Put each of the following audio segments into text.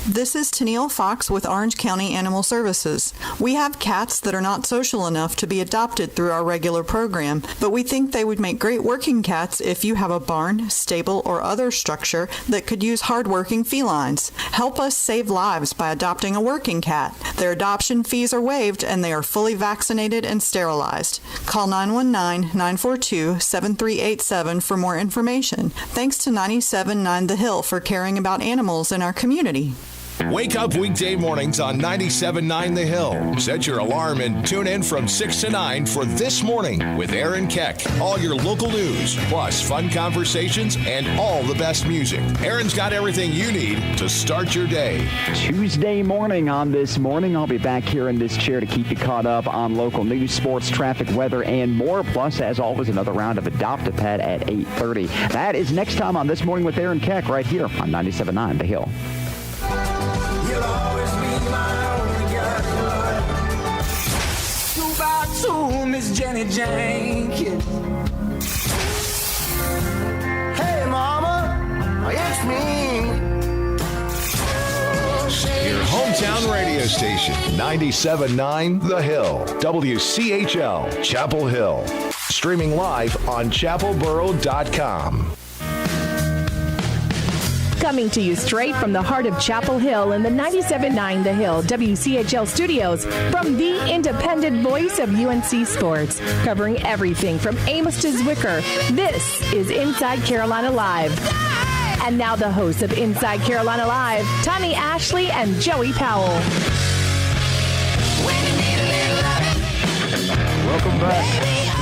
This is Tennille Fox with Orange County Animal Services. We have cats that are not social enough to be adopted through our regular program, but we think they would make great working cats if you have a barn, stable, or other structure that could use hardworking felines. Help us save lives by adopting a working cat. Their adoption fees are waived and they are fully vaccinated and sterilized. Call 919-942-7387 for more information. Thanks to 97.9 The Hill for caring about animals in our community. Wake up weekday mornings on 97.9 The Hill. Set your alarm and tune in from 6 to 9 for This Morning with Aaron Keck. All your local news, plus fun conversations and all the best music. Aaron's got everything you need to start your day. Tuesday morning on This Morning, I'll be back here in this chair to keep you caught up on local news, sports, traffic, weather, and more. Plus, as always, another round of Adopt a Pet at 8:30. That is next time on This Morning with Aaron Keck right here on 97.9 The Hill. Miss Jenny Jenkins. Hey, Mama, it's me. Your hometown radio station, 97.9 The Hill, WCHL, Chapel Hill. Streaming live on chapelboro.com. Coming to you straight from the heart of Chapel Hill in the 97.9 The Hill WCHL studios from the independent voice of UNC sports, covering everything from Amos to Zwicker. This is Inside Carolina Live. And now the hosts of Inside Carolina Live, Tommy Ashley and Joey Powell. Welcome back.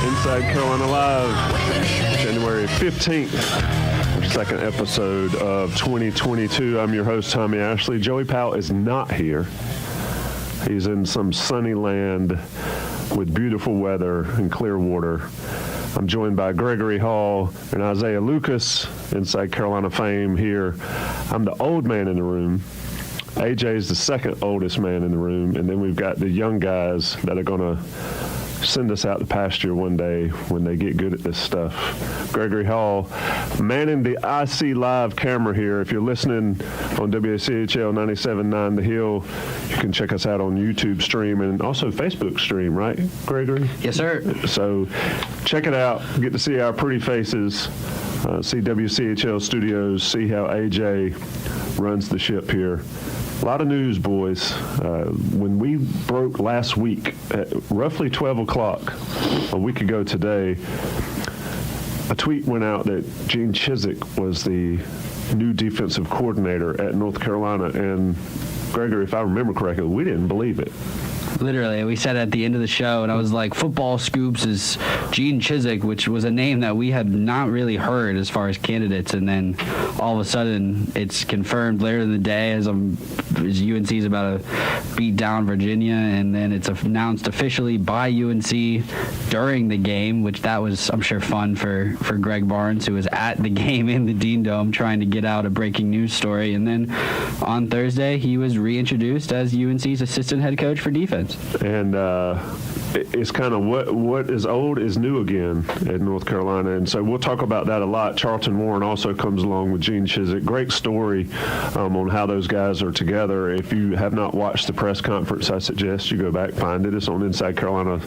Inside Carolina Live, January 15th. Second episode of 2022. I'm your host, Tommy Ashley. Joey Powell is not here. He's in some sunny land with beautiful weather and clear water. I'm joined by Gregory Hall and Isaiah Lucas, Inside Carolina fame here. I'm the old man in the room. AJ's the second oldest man in the room. And then we've got the young guys that are going to send us out to pasture one day when they get good at this stuff. Gregory Hall manning the IC Live camera here. If you're listening on WCHL 97.9 The Hill, you can check us out on YouTube stream and also Facebook stream, right, Gregory? Yes, sir. So check it out. Get to see our pretty faces, see WCHL studios, see how AJ runs the ship here. A lot of news, boys. When we broke last week at roughly 12 o'clock, a week ago today, a tweet went out that Gene Chizik was the new defensive coordinator at North Carolina. And, Gregory, if I remember correctly, we didn't believe it. Literally, we said at the end of the show, and I was like, Football Scoops is Gene Chizik, which was a name that we had not really heard as far as candidates. And then all of a sudden, it's confirmed later in the day as UNC is about to beat down Virginia, and then it's announced officially by UNC during the game, which that was, I'm sure, fun for Greg Barnes, who was at the game in the Dean Dome trying to get out a breaking news story. And then on Thursday, he was reintroduced as UNC's assistant head coach for defense. And it's kind of what is old is new again at North Carolina. And so we'll talk about that a lot. Charlton Warren also comes along with Gene Chizik. Great story on how those guys are together. If you have not watched the press conference, I suggest you go back, find it. It's on Inside Carolina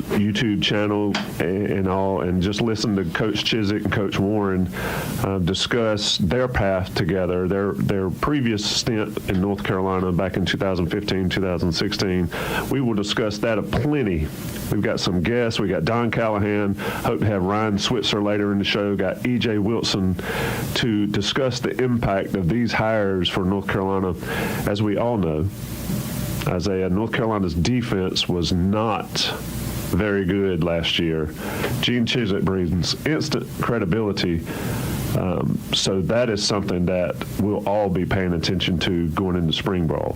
YouTube channel and all, and just listen to Coach Chizik and Coach Warren discuss their path together, their previous stint in North Carolina back in 2015, 2016. We will discuss that aplenty. We've got some guests. We got Don Callahan. Hope to have Ryan Switzer later in the show. Got E.J. Wilson to discuss the impact of these hires for North Carolina. As we all know, Isaiah, North Carolina's defense was not very good last year. Gene Chizik brings instant credibility. So that is something that we'll all be paying attention to going into spring ball.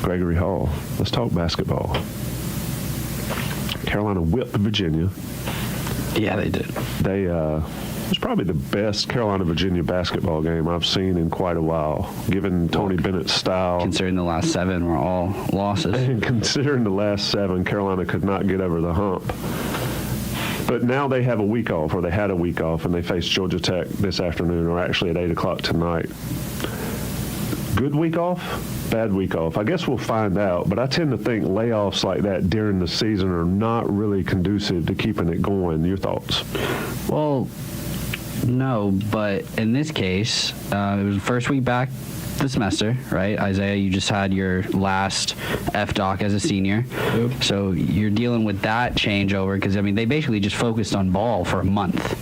Gregory Hall, let's talk basketball. Carolina whipped Virginia. Yeah, they did. It was probably the best Carolina-Virginia basketball game I've seen in quite a while, given Tony Bennett's style. Considering the last 7 were all losses. And considering the last 7, Carolina could not get over the hump. But now they have a week off, or they had a week off, and they face Georgia Tech this afternoon, or actually at 8 o'clock tonight. Good week off, bad week off? I guess we'll find out, but I tend to think layoffs like that during the season are not really conducive to keeping it going. Your thoughts? Well, no, but in this case, it was the first week back the semester, right? Isaiah, you just had your last FDoc as a senior. Yep. So you're dealing with that changeover because, I mean, they basically just focused on ball for a month.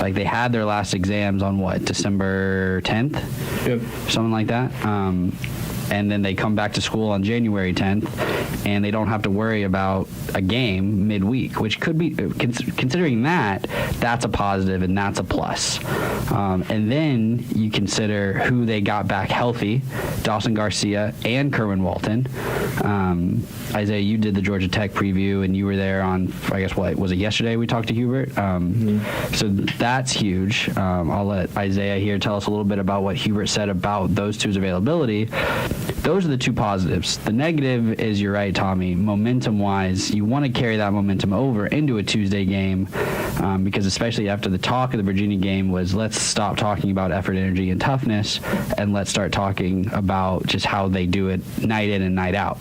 Like, they had their last exams on, what, December 10th? Yep. Something like that. And then they come back to school on January 10th, and they don't have to worry about a game midweek, which could be, considering that, that's a positive and that's a plus. And then you consider who they got back healthy, Dawson Garcia and Kerwin Walton. Isaiah, you did the Georgia Tech preview, and you were there on, I guess, what, was it yesterday we talked to Hubert? So that's huge. I'll let Isaiah here tell us a little bit about what Hubert said about those two's availability. Those are the two positives. The negative is, you're right, Tommy, momentum-wise, you want to carry that momentum over into a Tuesday game because especially after the talk of the Virginia game was, let's stop talking about effort, energy, and toughness, and let's start talking about just how they do it night in and night out.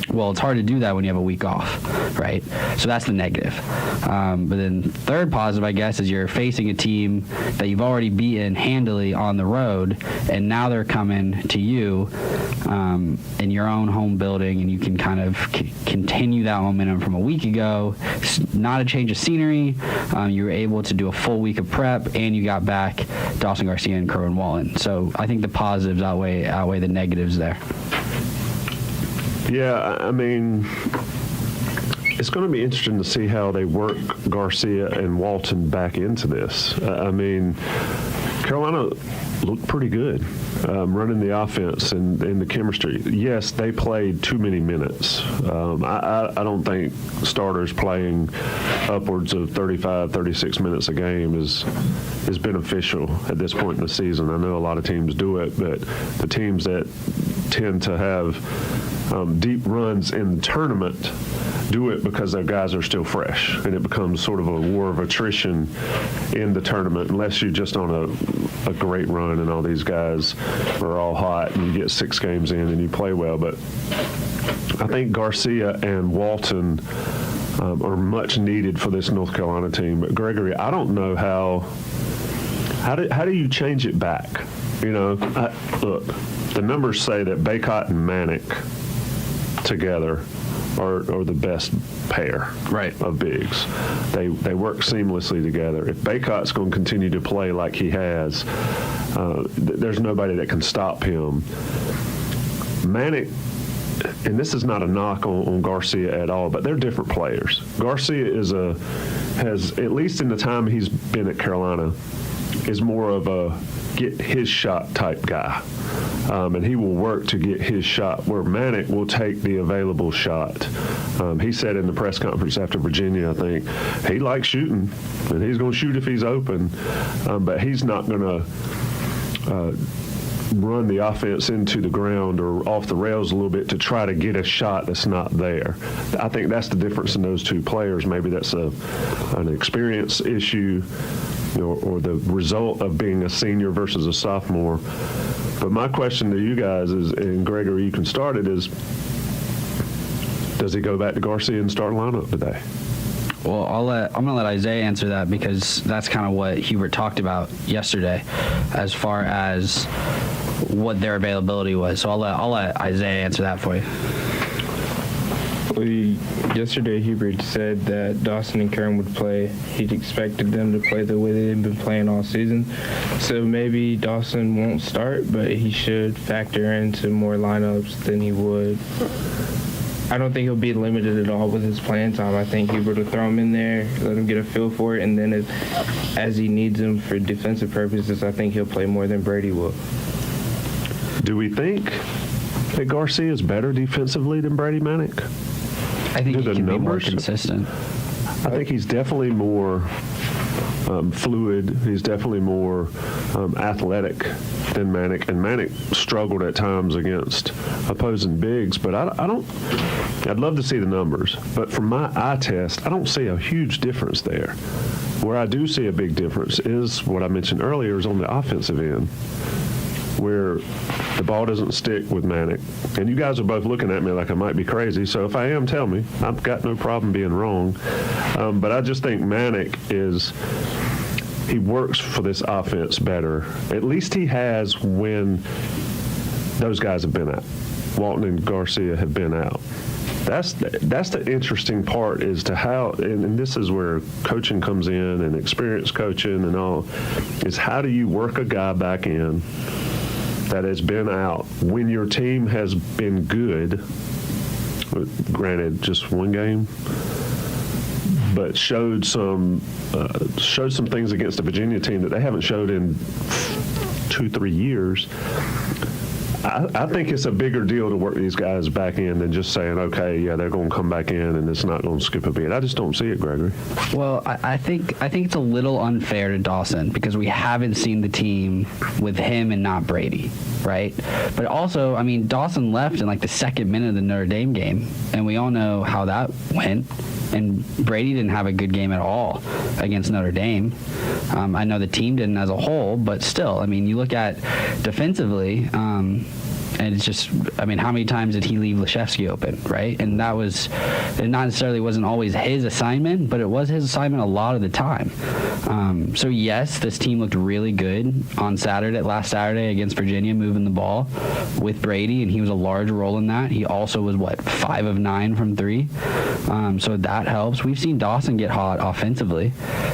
Well, it's hard to do that when you have a week off, right? So that's the negative. But then third positive, I guess, is you're facing a team that you've already beaten handily on the road, and now they're coming to you in your own home building, and you can kind of continue that momentum from a week ago. It's not a change of scenery. You were able to do a full week of prep, and you got back Dawson Garcia and Kerwin Walton. So I think the positives outweigh the negatives there. Yeah, I mean, it's going to be interesting to see how they work Garcia and Walton back into this. I mean, Carolina looked pretty good running the offense and the chemistry. Yes, they played too many minutes. I don't think starters playing upwards of 35, 36 minutes a game is beneficial at this point in the season. I know a lot of teams do it, but the teams that tend to have deep runs in the tournament do it because their guys are still fresh, and it becomes sort of a war of attrition in the tournament unless you're just on a great run and all these guys are all hot and you get 6 games in and you play well. But I think Garcia and Walton are much needed for this North Carolina team. But Gregory, I don't know how do you change it back? You know, look, the numbers say that Baycott and Manick together are the best pair of bigs. They work seamlessly together. If Baycott's going to continue to play like he has, there's nobody that can stop him. Manick, and this is not a knock on Garcia at all, but they're different players. Garcia has, at least in the time he's been at Carolina, is more of a get his shot type guy. And he will work to get his shot, where Manick will take the available shot. He said in the press conference after Virginia, I think, he likes shooting, and he's going to shoot if he's open, but he's not going to run the offense into the ground or off the rails a little bit to try to get a shot that's not there. I think that's the difference in those two players. Maybe that's an experience issue, or the result of being a senior versus a sophomore. But my question to you guys is, and Gregory, you can start it, is does he go back to Garcia and start lineup today? Well, I'm going to let Isaiah answer that because that's kind of what Hubert talked about yesterday as far as what their availability was. So I'll let Isaiah answer that for you. Yesterday, Hubert said that Dawson and Kern would play. He'd expected them to play the way they've been playing all season. So maybe Dawson won't start, but he should factor into more lineups than he would. I don't think he'll be limited at all with his playing time. I think Hubert will throw him in there, let him get a feel for it, and then as he needs him for defensive purposes, I think he'll play more than Brady will. Do we think that Garcia is better defensively than Brady Manick? I think he can be more consistent. I think he's definitely more fluid. He's definitely more athletic than Manic, and Manic struggled at times against opposing bigs. But I'd love to see the numbers, but from my eye test, I don't see a huge difference there. Where I do see a big difference is what I mentioned earlier, is on the offensive end, where the ball doesn't stick with Manic. And you guys are both looking at me like I might be crazy, so if I am, tell me. I've got no problem being wrong. But I just think Manic he works for this offense better. At least he has when those guys have been out. Walton and Garcia have been out. That's the interesting part, is to how, and this is where coaching comes in, and experience coaching and all, is how do you work a guy back in that has been out when your team has been good, granted just one game, but showed some things against the Virginia team that they haven't showed in 2-3 years. I think it's a bigger deal to work these guys back in than just saying, okay, yeah, they're going to come back in and it's not going to skip a beat. I just don't see it, Gregory. Well, I think it's a little unfair to Dawson because we haven't seen the team with him and not Brady, right? But also, I mean, Dawson left in like the second minute of the Notre Dame game, and we all know how that went. And Brady didn't have a good game at all against Notre Dame. I know the team didn't as a whole, but still, I mean, you look at defensively, and it's just, I mean, how many times did he leave Leshevsky open, right? And it not necessarily wasn't always his assignment, but it was his assignment a lot of the time. So yes, this team looked really good on last Saturday against Virginia, moving the ball with Brady, and he was a large role in that. He also was 5 of 9 from 3. So that helps. We've seen Dawson get hot offensively.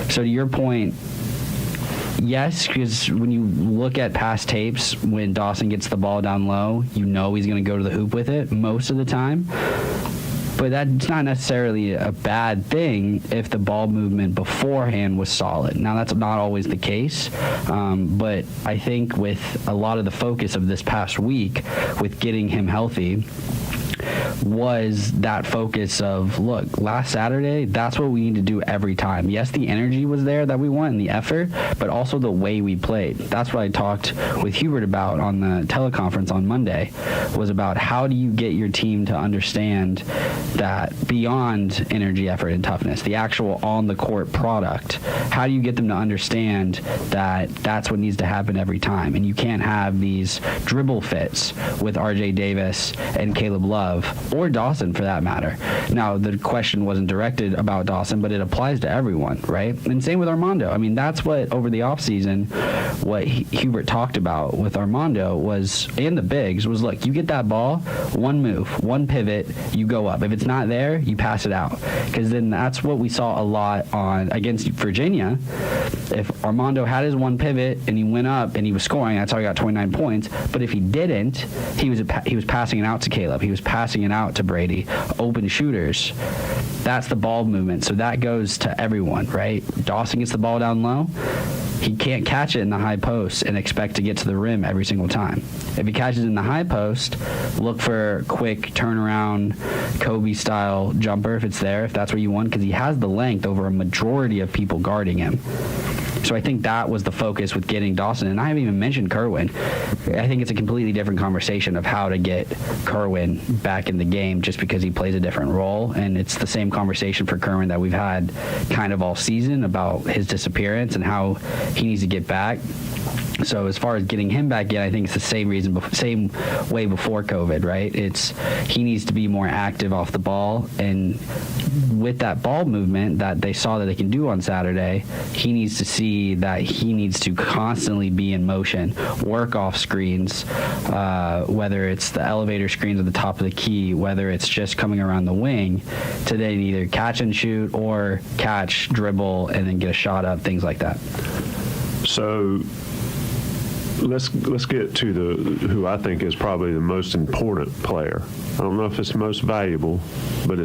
So to your point, yes, because when you look at past tapes, when Dawson gets the ball down low, you know he's going to go to the hoop with it most of the time. But that's not necessarily a bad thing if the ball movement beforehand was solid. Now, that's not always the case, but I think with a lot of the focus of this past week with getting him healthy, was that focus of, look, last Saturday, that's what we need to do every time. Yes, the energy was there that we want and the effort, but also the way we played. That's what I talked with Hubert about on the teleconference on Monday, was about how do you get your team to understand that beyond energy, effort, and toughness, the actual on-the-court product, how do you get them to understand that that's what needs to happen every time? And you can't have these dribble fits with R.J. Davis and Caleb Love, or Dawson for that matter. Now, the question wasn't directed about Dawson, but it applies to everyone, right? And same with Armando. I mean, that's what, over the offseason, what Hubert talked about with Armando was, and the bigs, was, look, you get that ball, one move, one pivot, you go up. If it's not there, you pass it out. Because then that's what we saw a lot against Virginia. If Armando had his one pivot and he went up and he was scoring, that's how he got 29 points. But if he didn't, he was passing it out to Caleb. He was passing it out to Brady. Open shooters. That's the ball movement. So that goes to everyone, right? Dawson gets the ball down low. He can't catch it in the high post and expect to get to the rim every single time. If he catches it in the high post, look for quick turnaround, Kobe-style jumper if it's there, if that's what you want, because he has the length over a majority of people guarding him. So I think that was the focus with getting Dawson. And I haven't even mentioned Kerwin. I think it's a completely different conversation of how to get Kerwin back in the game just because he plays a different role. And it's the same conversation for Kerwin that we've had kind of all season about his disappearance and how he needs to get back. So as far as getting him back in, I think it's the same way before COVID, right? It's he needs to be more active off the ball, and with that ball movement that they saw that they can do on Saturday, he needs to see that he needs to constantly be in motion, work off screens, whether it's the elevator screens at the top of the key, whether it's just coming around the wing, to then either catch and shoot or catch, dribble, and then get a shot up, things like that. So let's get to who I think is probably the most important player. I don't know if it's most valuable, but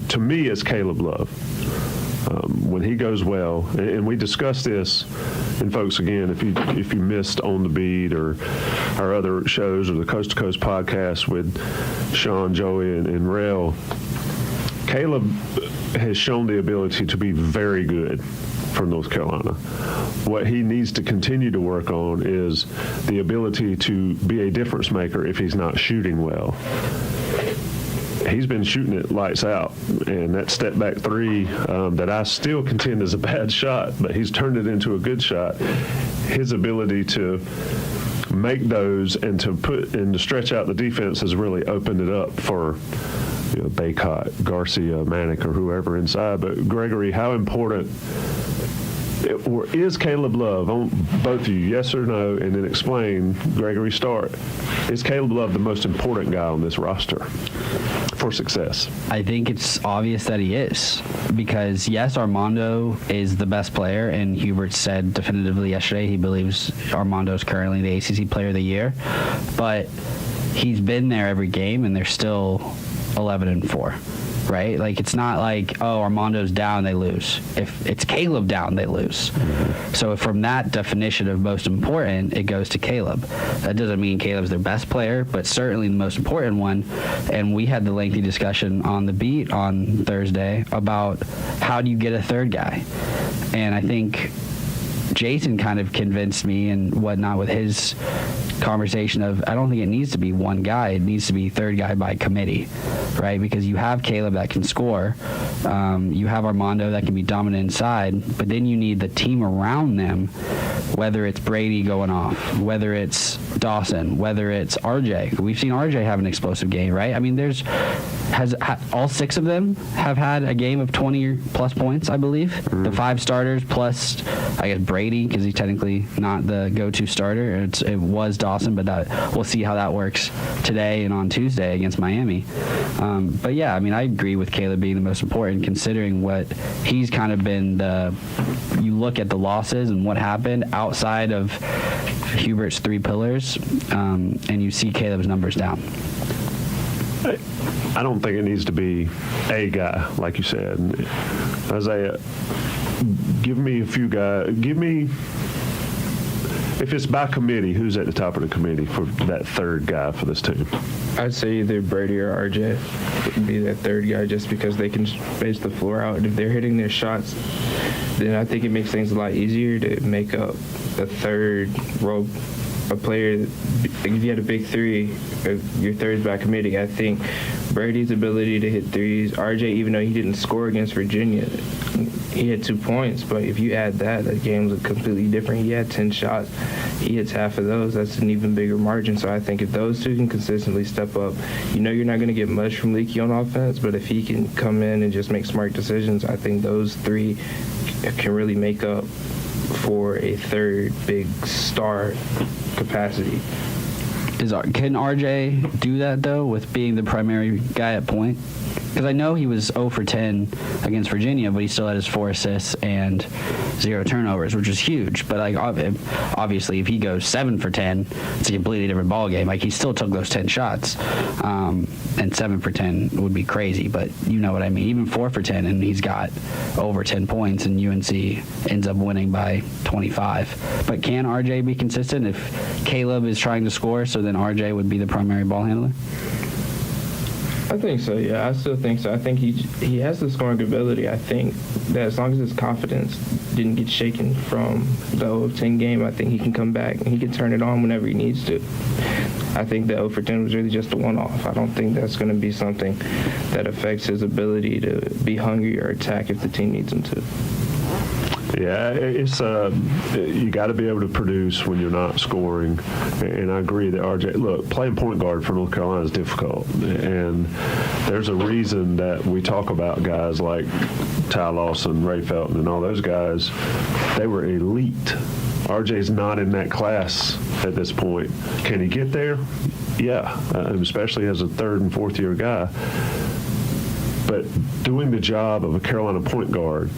to me it's Caleb Love. When he goes well, and we discussed this, and folks, again, if you missed On the Beat or our other shows or the Coast to Coast podcast with Sean, Joey, and Rel, Caleb has shown the ability to be very good for North Carolina. What he needs to continue to work on is the ability to be a difference maker if he's not shooting well. He's been shooting it lights out, and that step back three that I still contend is a bad shot, but he's turned it into a good shot. His ability to make those and to stretch out the defense has really opened it up for Baycott, Garcia, Manick, or whoever inside. But Gregory, how important is Caleb Love, on both of you, yes or no, and then explain, Gregory, start. Is Caleb Love the most important guy on this roster for success? I think it's obvious that he is, because yes, Armando is the best player, and Hubert said definitively yesterday he believes Armando is currently the ACC Player of the Year, but he's been there every game, and they're still 11-4. Right? Like, it's not like, oh, Armando's down, they lose. If it's Caleb down, they lose. So from that definition of most important, it goes to Caleb. That doesn't mean Caleb's their best player, but certainly the most important one. And we had the lengthy discussion on the beat on Thursday about how do you get a third guy. And I think Jason kind of convinced me and whatnot with his conversation of, I don't think it needs to be one guy. It needs to be third guy by committee, right? Because you have Caleb that can score. You have Armando that can be dominant inside, but then you need the team around them, whether it's Brady going off, whether it's Dawson, whether it's RJ. We've seen RJ have an explosive game, right? I mean, all six of them have had a game of 20-plus points, I believe. The 5 starters plus, I guess, Brady, because he's technically not the go-to starter. It was Dawson, but we'll see how that works today and on Tuesday against Miami. But yeah, I mean, I agree with Caleb being the most important, considering what he's kind of been you look at the losses and what happened outside of Hubert's 3 pillars, and you see Caleb's numbers down. I don't think it needs to be a guy, like you said. Isaiah, give me a few guys. Give me, if it's by committee, who's at the top of the committee for that third guy for this team? I'd say either Brady or RJ would be that third guy, just because they can space the floor out. If they're hitting their shots, then I think it makes things a lot easier to make up a third role, a player. If you had a big three, your third's by committee. I think Brady's ability to hit threes, RJ, even though he didn't score against Virginia, he had 2 points, but if you add that, the game was completely different. He had 10 shots. He hits half of those. That's an even bigger margin. So I think if those two can consistently step up, you're not going to get much from Leaky on offense, but if he can come in and just make smart decisions, I think those 3 can really make up for a third big star capacity. Can RJ do that, though, with being the primary guy at point? Because I know he was 0 for 10 against Virginia, but he still had his 4 assists and 0 turnovers, which is huge. But obviously, if he goes 7 for 10, it's a completely different ballgame. Like, he still took those 10 shots, and 7 for 10 would be crazy. But you know what I mean. Even 4 for 10, and he's got over 10 points, and UNC ends up winning by 25. But can RJ be consistent if Caleb is trying to score? So then RJ would be the primary ball handler. I think so, yeah. I still think so. I think he has the scoring ability. I think that as long as his confidence didn't get shaken from the 0-10 game, I think he can come back and he can turn it on whenever he needs to. I think the 0 for 10 was really just a one-off. I don't think that's going to be something that affects his ability to be hungry or attack if the team needs him to. Yeah, it's you got to be able to produce when you're not scoring, and I agree that RJ. Look, playing point guard for North Carolina is difficult, and there's a reason that we talk about guys like Ty Lawson, Ray Felton, and all those guys. They were elite. RJ's not in that class at this point. Can he get there? Yeah, especially as a 3rd and 4th year guy. But doing the job of a Carolina point guard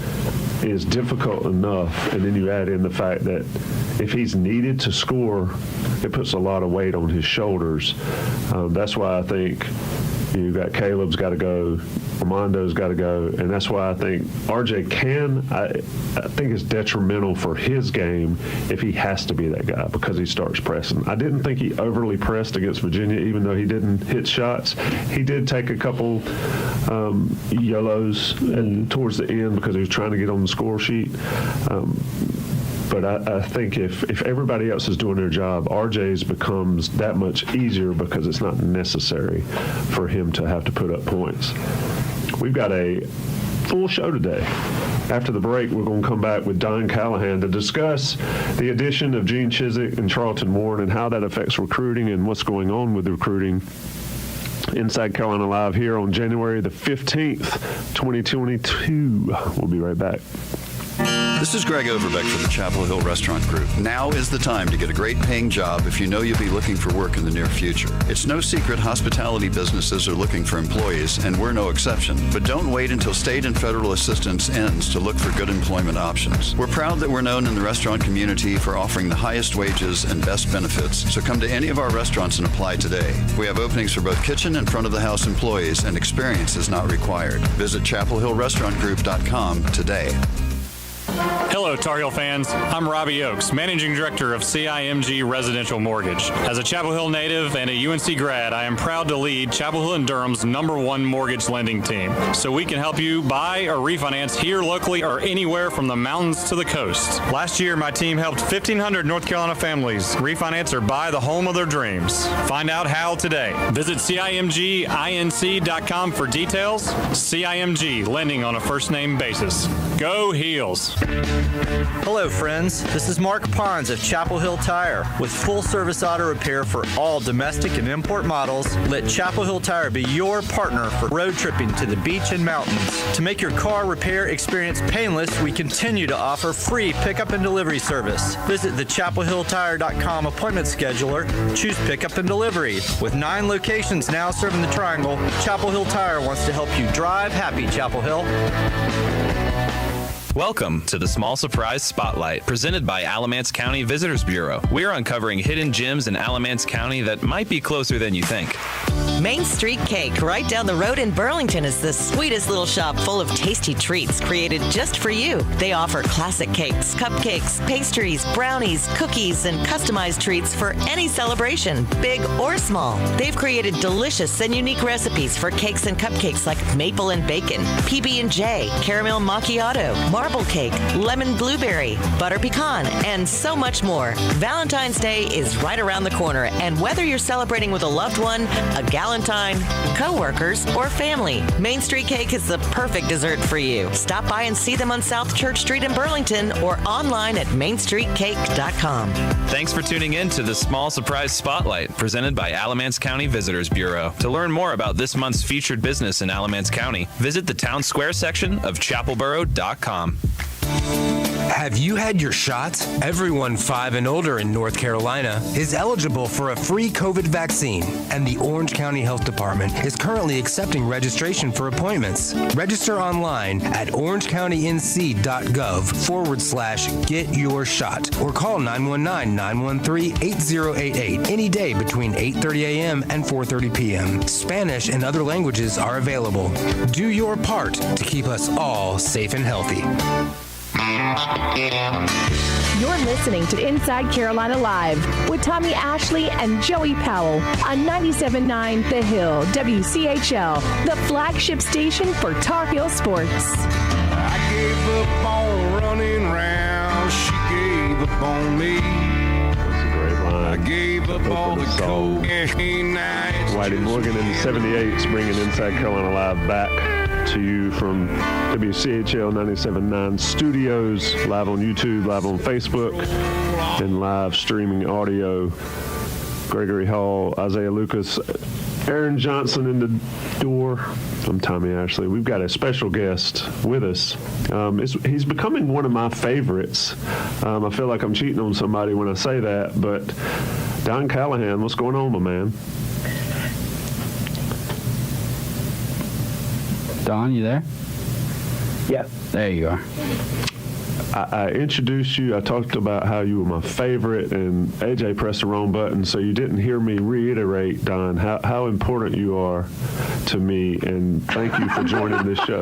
is difficult enough, and then you add in the fact that if he's needed to score, it puts a lot of weight on his shoulders. That's why I think You got Caleb's got to go, Armando's got to go, and that's why I think RJ I think it's detrimental for his game if he has to be that guy because he starts pressing. I didn't think he overly pressed against Virginia, even though he didn't hit shots. He did take a couple YOLOs and towards the end because he was trying to get on the score sheet. But I think if everybody else is doing their job, RJ's becomes that much easier because it's not necessary for him to have to put up points. We've got a full show today. After the break, we're going to come back with Don Callahan to discuss the addition of Gene Chizik and Charlton Warren and how that affects recruiting and what's going on with recruiting. Inside Carolina Live here on January the 15th, 2022. We'll be right back. This is Greg Overbeck for the Chapel Hill Restaurant Group. Now is the time to get a great paying job if you know you'll be looking for work in the near future. It's no secret hospitality businesses are looking for employees, and we're no exception. But don't wait until state and federal assistance ends to look for good employment options. We're proud that we're known in the restaurant community for offering the highest wages and best benefits, so come to any of our restaurants and apply today. We have openings for both kitchen and front-of-the-house employees, and experience is not required. Visit chapelhillrestaurantgroup.com today. Hello, Tar Heel fans. I'm Robbie Oakes, Managing Director of CIMG Residential Mortgage. As a Chapel Hill native and a UNC grad, I am proud to lead Chapel Hill and Durham's #1 mortgage lending team, so we can help you buy or refinance here locally or anywhere from the mountains to the coast. Last year, my team helped 1,500 North Carolina families refinance or buy the home of their dreams. Find out how today. Visit CIMGINC.com for details. CIMG, lending on a first-name basis. Go Heels! Hello, friends. This is Mark Pons of Chapel Hill Tire. With full-service auto repair for all domestic and import models, let Chapel Hill Tire be your partner for road tripping to the beach and mountains. To make your car repair experience painless, we continue to offer free pickup and delivery service. Visit the chapelhilltire.com appointment scheduler. Choose pickup and delivery. With 9 locations now serving the Triangle, Chapel Hill Tire wants to help you drive happy, Chapel Hill. Welcome to the Small Surprise Spotlight, presented by Alamance County Visitors Bureau. We're uncovering hidden gems in Alamance County that might be closer than you think. Main Street Cake, right down the road in Burlington, is the sweetest little shop full of tasty treats created just for you. They offer classic cakes, cupcakes, pastries, brownies, cookies, and customized treats for any celebration, big or small. They've created delicious and unique recipes for cakes and cupcakes like maple and bacon, PB&J, caramel macchiato, marble cake, lemon blueberry, butter pecan, and so much more. Valentine's Day is right around the corner, and whether you're celebrating with a loved one, a Galentine, co-workers, or family, Main Street Cake is the perfect dessert for you. Stop by and see them on South Church Street in Burlington or online at mainstreetcake.com. Thanks for tuning in to the Small Surprise Spotlight, presented by Alamance County Visitors Bureau. To learn more about this month's featured business in Alamance County, visit the Town Square section of chapelboro.com. Have you had your shot? Everyone 5 and older in North Carolina is eligible for a free COVID vaccine, and the Orange County Health Department is currently accepting registration for appointments. Register online at orangecountyNC.gov/get-your-shot or call 919-913-8088 any day between 8:30 a.m. and 4:30 p.m. Spanish and other languages are available. Do your part to keep us all safe and healthy. You're listening to Inside Carolina Live with Tommy Ashley and Joey Powell on 97.9 The Hill, WCHL, the flagship station for Tar Heel sports. I gave up on running round. She gave up on me. That's a great line. I gave up all the cocaine nights. Whitey Morgan in the 78s bringing Inside Carolina Live back to you from WCHL 97.9 studios, live on YouTube, live on Facebook, and live streaming audio. Gregory Hall, Isaiah Lucas, Aaron Johnson in the door. I'm Tommy Ashley. We've got a special guest with us. He's becoming one of my favorites. I feel like I'm cheating on somebody when I say that, but Don Callahan, what's going on, my man? Don, you there? Yeah. There you are. I introduced you. I talked about how you were my favorite, and AJ pressed the wrong button, so you didn't hear me reiterate, Don, how important you are to me, and thank you for joining this show.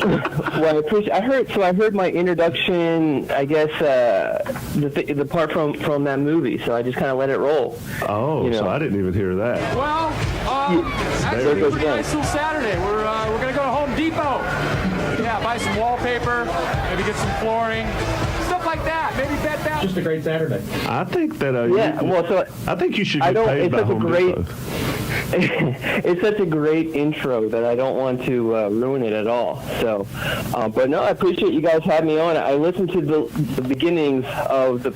Well, I appreciate. I heard my introduction. I guess the part from that movie. So I just kind of let it roll. Oh, so I didn't even hear that. Well, actually, a pretty nice little Saturday. We're gonna go to Home Depot. Yeah, buy some wallpaper, maybe get some flooring, stuff like that. Maybe bed bath. Just a great Saturday. I think that. I think you should get paid by Home Depot. It's such a great intro that I don't want to ruin it at all. So, but no, I appreciate you guys having me on. I listened to the beginnings of the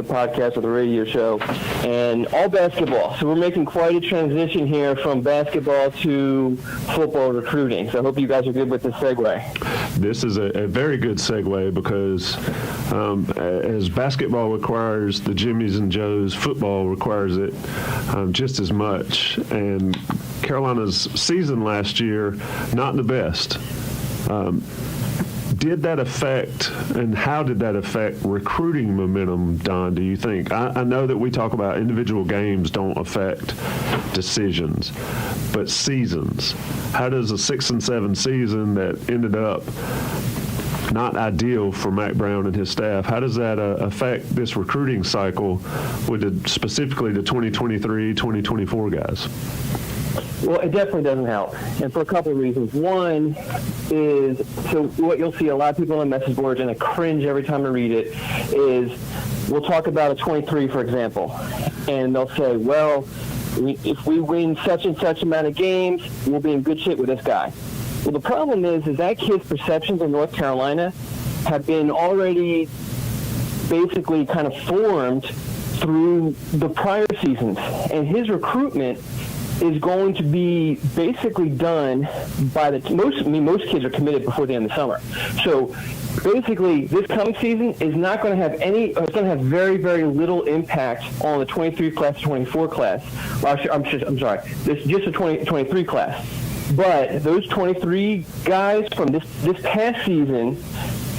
podcast or the radio show, and all basketball. So we're making quite a transition here from basketball to football recruiting. So I hope you guys are good with this segue. This is a very good segue because as basketball requires the Jimmys and Joes, football requires it just as much. And Carolina's season last year, not the best. Did that affect, and how did that affect recruiting momentum, Don, do you think? I know that we talk about individual games don't affect decisions, but seasons. How does a 6-7 season that ended up not ideal for Mac Brown and his staff, how does that affect this recruiting cycle with specifically the 2023, 2024 guys? Well, it definitely doesn't help, and for a couple of reasons. One is, so what you'll see a lot of people on message boards, and I cringe every time I read it, is we'll talk about a 23, for example, and they'll say, well, if we win such and such amount of games, we'll be in good shape with this guy. Well, the problem is that kid's perceptions in North Carolina have been already basically kind of formed through the prior seasons, and his recruitment is going to be basically done by most kids are committed before the end of the summer. So basically, this coming season is not going to have it's going to have very, very little impact on the 23 class, 24 class. Well, I'm sorry, this just the 23 class. But those 23 guys from this past season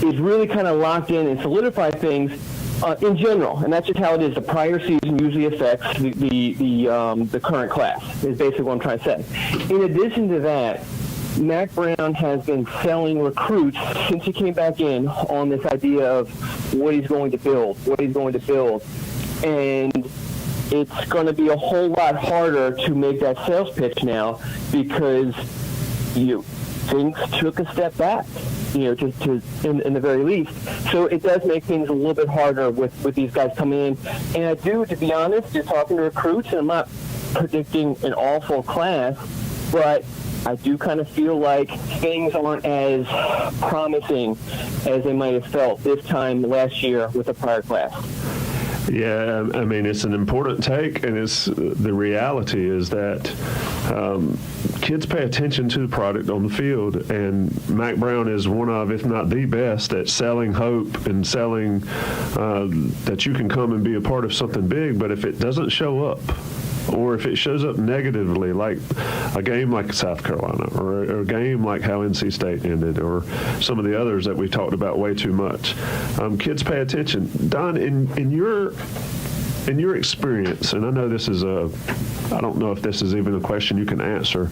is really kind of locked in and solidified things in general, and that's just how it is. The prior season usually affects the current class, is basically what I'm trying to say. In addition to that, Mac Brown has been selling recruits since he came back in on this idea of what he's going to build, and it's going to be a whole lot harder to make that sales pitch now because things took a step back, to in the very least. So it does make things a little bit harder with these guys coming in. And I do, to be honest, just talking to recruits, and I'm not predicting an awful class, but I do kind of feel like things aren't as promising as they might have felt this time last year with the prior class. Yeah, I mean, it's an important take, and the reality is that kids pay attention to the product on the field, and Mac Brown is one of, if not the best, at selling hope and selling that you can come and be a part of something big. But if it doesn't show up, or if it shows up negatively, like a game like South Carolina, or a game like how NC State ended, or some of the others that we talked about way too much, kids pay attention. Don, in your experience, and I know this is I don't know if this is even a question you can answer.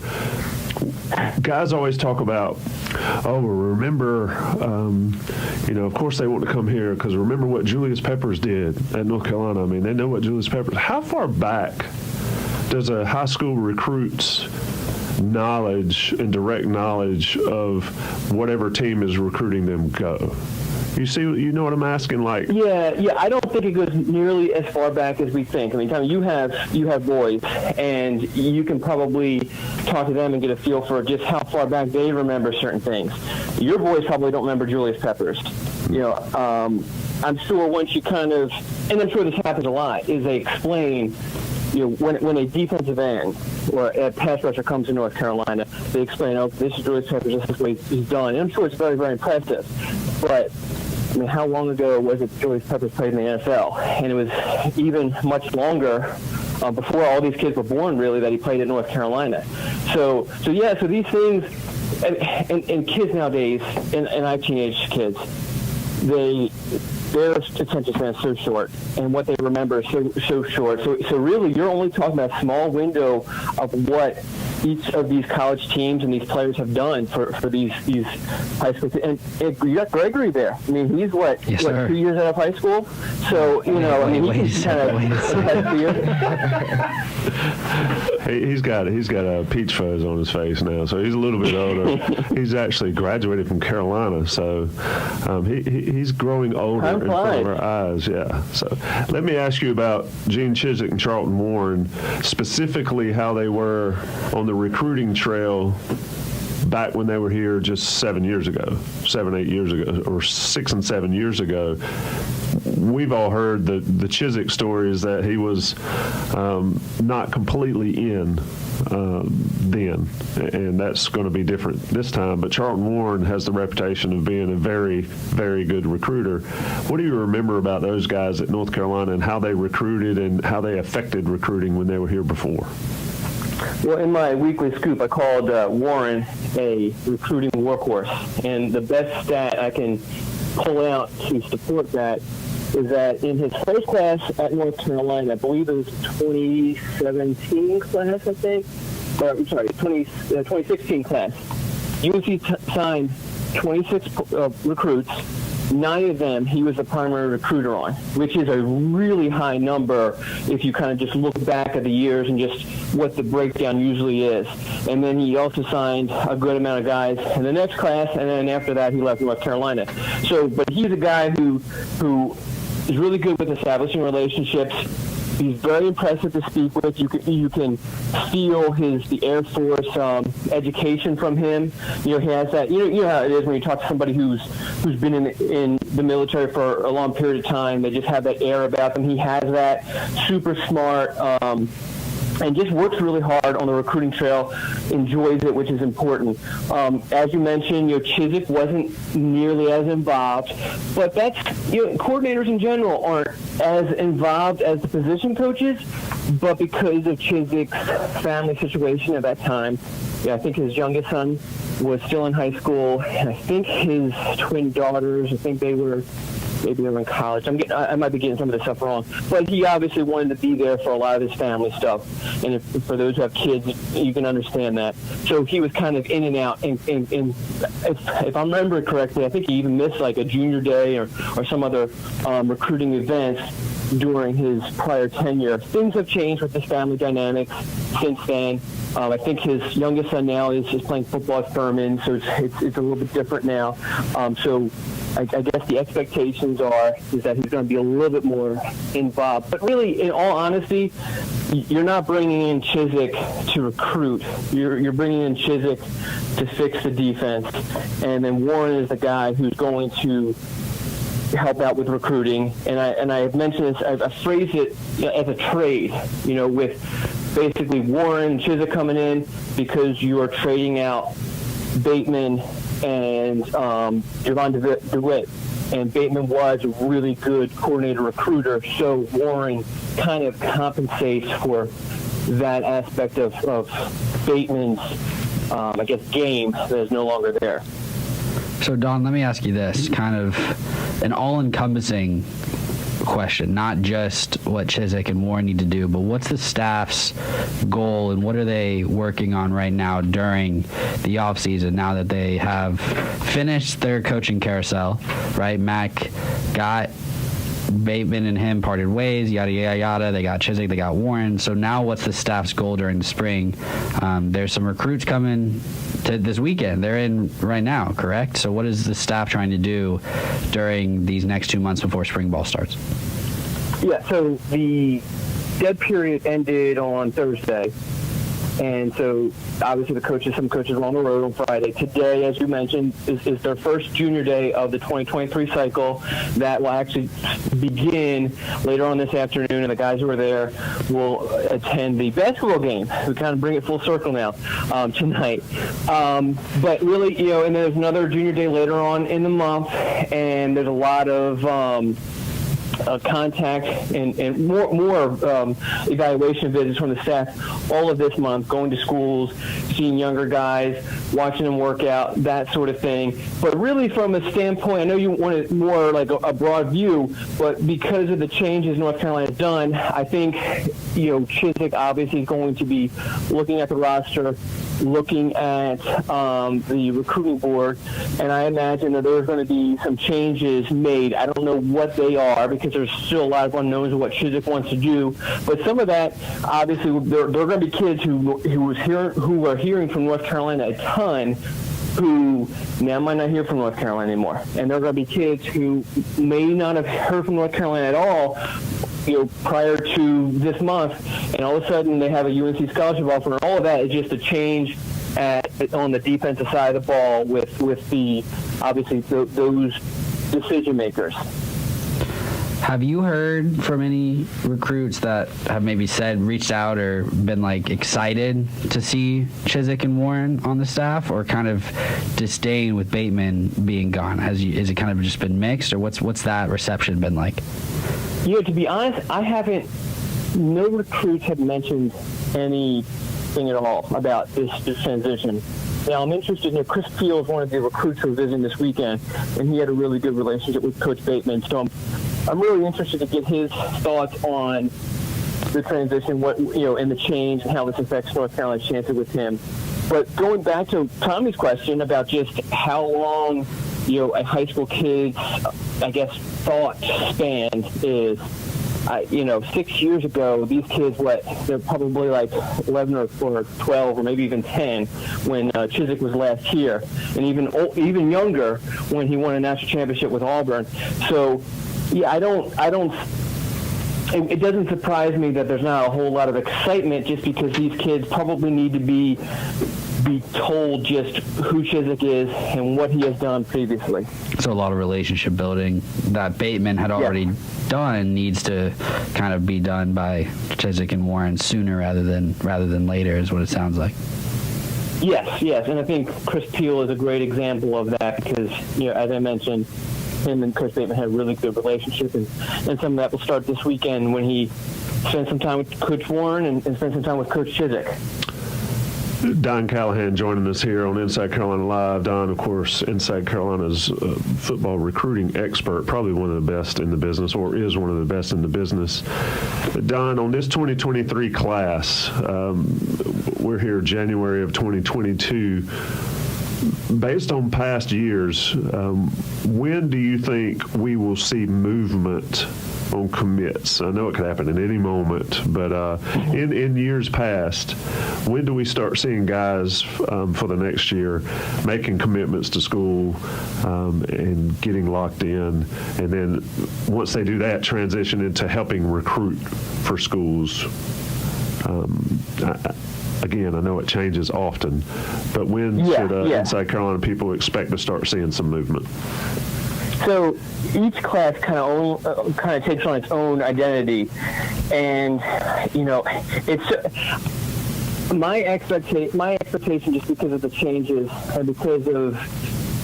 Guys always talk about, remember, of course they want to come here because remember what Julius Peppers did at North Carolina. I mean, they know what Julius Peppers. How far back does a high school recruit's knowledge and direct knowledge of whatever team is recruiting them go? You know what I'm asking? Like, yeah. I don't think it goes nearly as far back as we think. I mean, Tommy, you have boys, and you can probably talk to them and get a feel for just how far back they remember certain things. Your boys probably don't remember Julius Peppers. I'm sure once you kind of, and I'm sure this happens a lot, is they explain. When a defensive end or a pass rusher comes to North Carolina, they explain, this is Julius Peppers, this is what he's done. And I'm sure it's very, very impressive. But, I mean, how long ago was it Julius Peppers played in the NFL? And it was even much longer before all these kids were born, really, that he played at North Carolina. So these things, and kids nowadays, and I have teenage kids, their attention span is so short, and what they remember is so short. So really, you're only talking about a small window of what each of these college teams and these players have done for these high school teams. And you got Gregory there. I mean, he's what 2 years out of high school? So, he can kind of He's got a peach fuzz on his face now, so he's a little bit older. He's actually graduated from Carolina, so he's growing older in front of our eyes. Yeah. So let me ask you about Gene Chizik and Charlton Warren, specifically how they were on the recruiting trail back when they were here just 7, 8 years ago, or 6 and 7 years ago. We've all heard the Chizik story is that he was not completely in then, and that's going to be different this time. But Charlton Warren has the reputation of being a very, very good recruiter. What do you remember about those guys at North Carolina and how they recruited and how they affected recruiting when they were here before? Well, in my weekly scoop, I called Warren a recruiting workhorse, and the best stat I can pull out to support that is that in his first class at North Carolina, I believe it was 2017 class, I think, or I'm sorry, 2016 class, UNC signed 26 recruits. 9 of them he was the primary recruiter on, which is a really high number if you kind of just look back at the years and just what the breakdown usually is. And then he also signed a good amount of guys in the next class, and then after that he left North Carolina. So, but he's a guy who is really good with establishing relationships. He's very impressive to speak with. You can feel the Air Force education from him. He has that. You know how it is when you talk to somebody who's been in the military for a long period of time. They just have that air about them. He has that. Super smart. And just works really hard on the recruiting trail, enjoys it, which is important. As you mentioned, Chizik wasn't nearly as involved, but that's, coordinators in general aren't as involved as the position coaches, but because of Chizik's family situation at that time, I think his youngest son was still in high school, and I think his twin daughters, maybe they were in college. I might be getting some of this stuff wrong, but he obviously wanted to be there for a lot of his family stuff. And for those who have kids, you can understand that. So he was kind of in and out. And if I remember correctly, I think he even missed like a junior day or some other recruiting events during his prior tenure. Things have changed with his family dynamics since then. I think his youngest son now is playing football at Furman, so it's a little bit different now. So I guess the expectations is that he's going to be a little bit more involved. But really, in all honesty, you're not bringing in Chizik to recruit. You're bringing in Chizik to fix the defense. And then Warren is the guy who's going to help out with recruiting. And I have mentioned this, I've phrased it as a trade, with basically Warren and Chizik coming in because you are trading out Bateman and Javon DeWitt. And Bateman was a really good coordinator recruiter, so Warren kind of compensates for that aspect of Bateman's, game that is no longer there. So, Don, let me ask you this, kind of an all-encompassing question, not just what Chizik and Warren need to do, but what's the staff's goal and what are they working on right now during the offseason now that they have finished their coaching carousel, right? Mac got Bateman and him parted ways, yada, yada, yada. They got Chizik, they got Warren. So now what's the staff's goal during the spring? There's some recruits coming to this weekend. They're in right now, correct? So what is the staff trying to do during these next 2 months before spring ball starts? Yeah, so the dead period ended on Thursday. And so, obviously, some coaches were on the road on Friday. Today, as you mentioned, is their first junior day of the 2023 cycle. That will actually begin later on this afternoon, and the guys who are there will attend the basketball game. We kind of bring it full circle now tonight. But really, and there's another junior day later on in the month, and there's a lot of contact and more evaluation visits from the staff all of this month, going to schools, seeing younger guys, watching them work out, that sort of thing. But really from a standpoint, I know you wanted more like a broad view, but because of the changes North Carolina's done, I think, Chizik obviously is going to be looking at the roster, looking at the recruiting board, and I imagine that there's going to be some changes made. I don't know what they are because there's still a lot of unknowns of what Chizik wants to do, but some of that, obviously, there are going to be kids who are hearing from North Carolina a ton who now might not hear from North Carolina anymore. And there are going to be kids who may not have heard from North Carolina at all prior to this month, and all of a sudden they have a UNC scholarship offer, and all of that is just a change on the defensive side of the ball with the obviously those decision makers. Have you heard from any recruits that have maybe reached out or been excited to see Chizik and Warren on the staff, or kind of disdain with Bateman being gone? Has it kind of just been mixed, or what's that reception been like? To be honest, no recruits have mentioned anything at all about this transition. Now, I'm interested Chris Peel is one of the recruits who were visiting this weekend, and he had a really good relationship with Coach Bateman. So I'm really interested to get his thoughts on the transition, and the change, and how this affects North Carolina's chances with him. But going back to Tommy's question about just how long, a high school kid's, thought span is, 6 years ago, these kids, they're probably 11 or 12 or maybe even 10 when Chizik was last here, and even younger when he won a national championship with Auburn. So, yeah, it doesn't surprise me that there's not a whole lot of excitement, just because these kids probably need to be told just who Chizik is and what he has done previously. So a lot of relationship building that Bateman had already done needs to kind of be done by Chizik and Warren sooner rather than later, is what it sounds like. Yes, and I think Chris Peel is a great example of that because, as I mentioned, him and Coach Bateman had a really good relationship, and some of that will start this weekend when he spends some time with Coach Warren and spends some time with Coach Chizik. Don Callahan joining us here on Inside Carolina Live. Don, of course, Inside Carolina's football recruiting expert, probably one of the best in the business, or is one of the best in the business. Don, on this 2023 class, we're here January of 2022. Based on past years, when do you think we will see movement on commits? I know it could happen at any moment, but in years past, when do we start seeing guys for the next year making commitments to school and getting locked in, and then once they do that, transition into helping recruit for schools? Again, I know it changes often, but when should Inside Carolina people expect to start seeing some movement? So each class kind of takes on its own identity, and it's my expectation just because of the changes and because of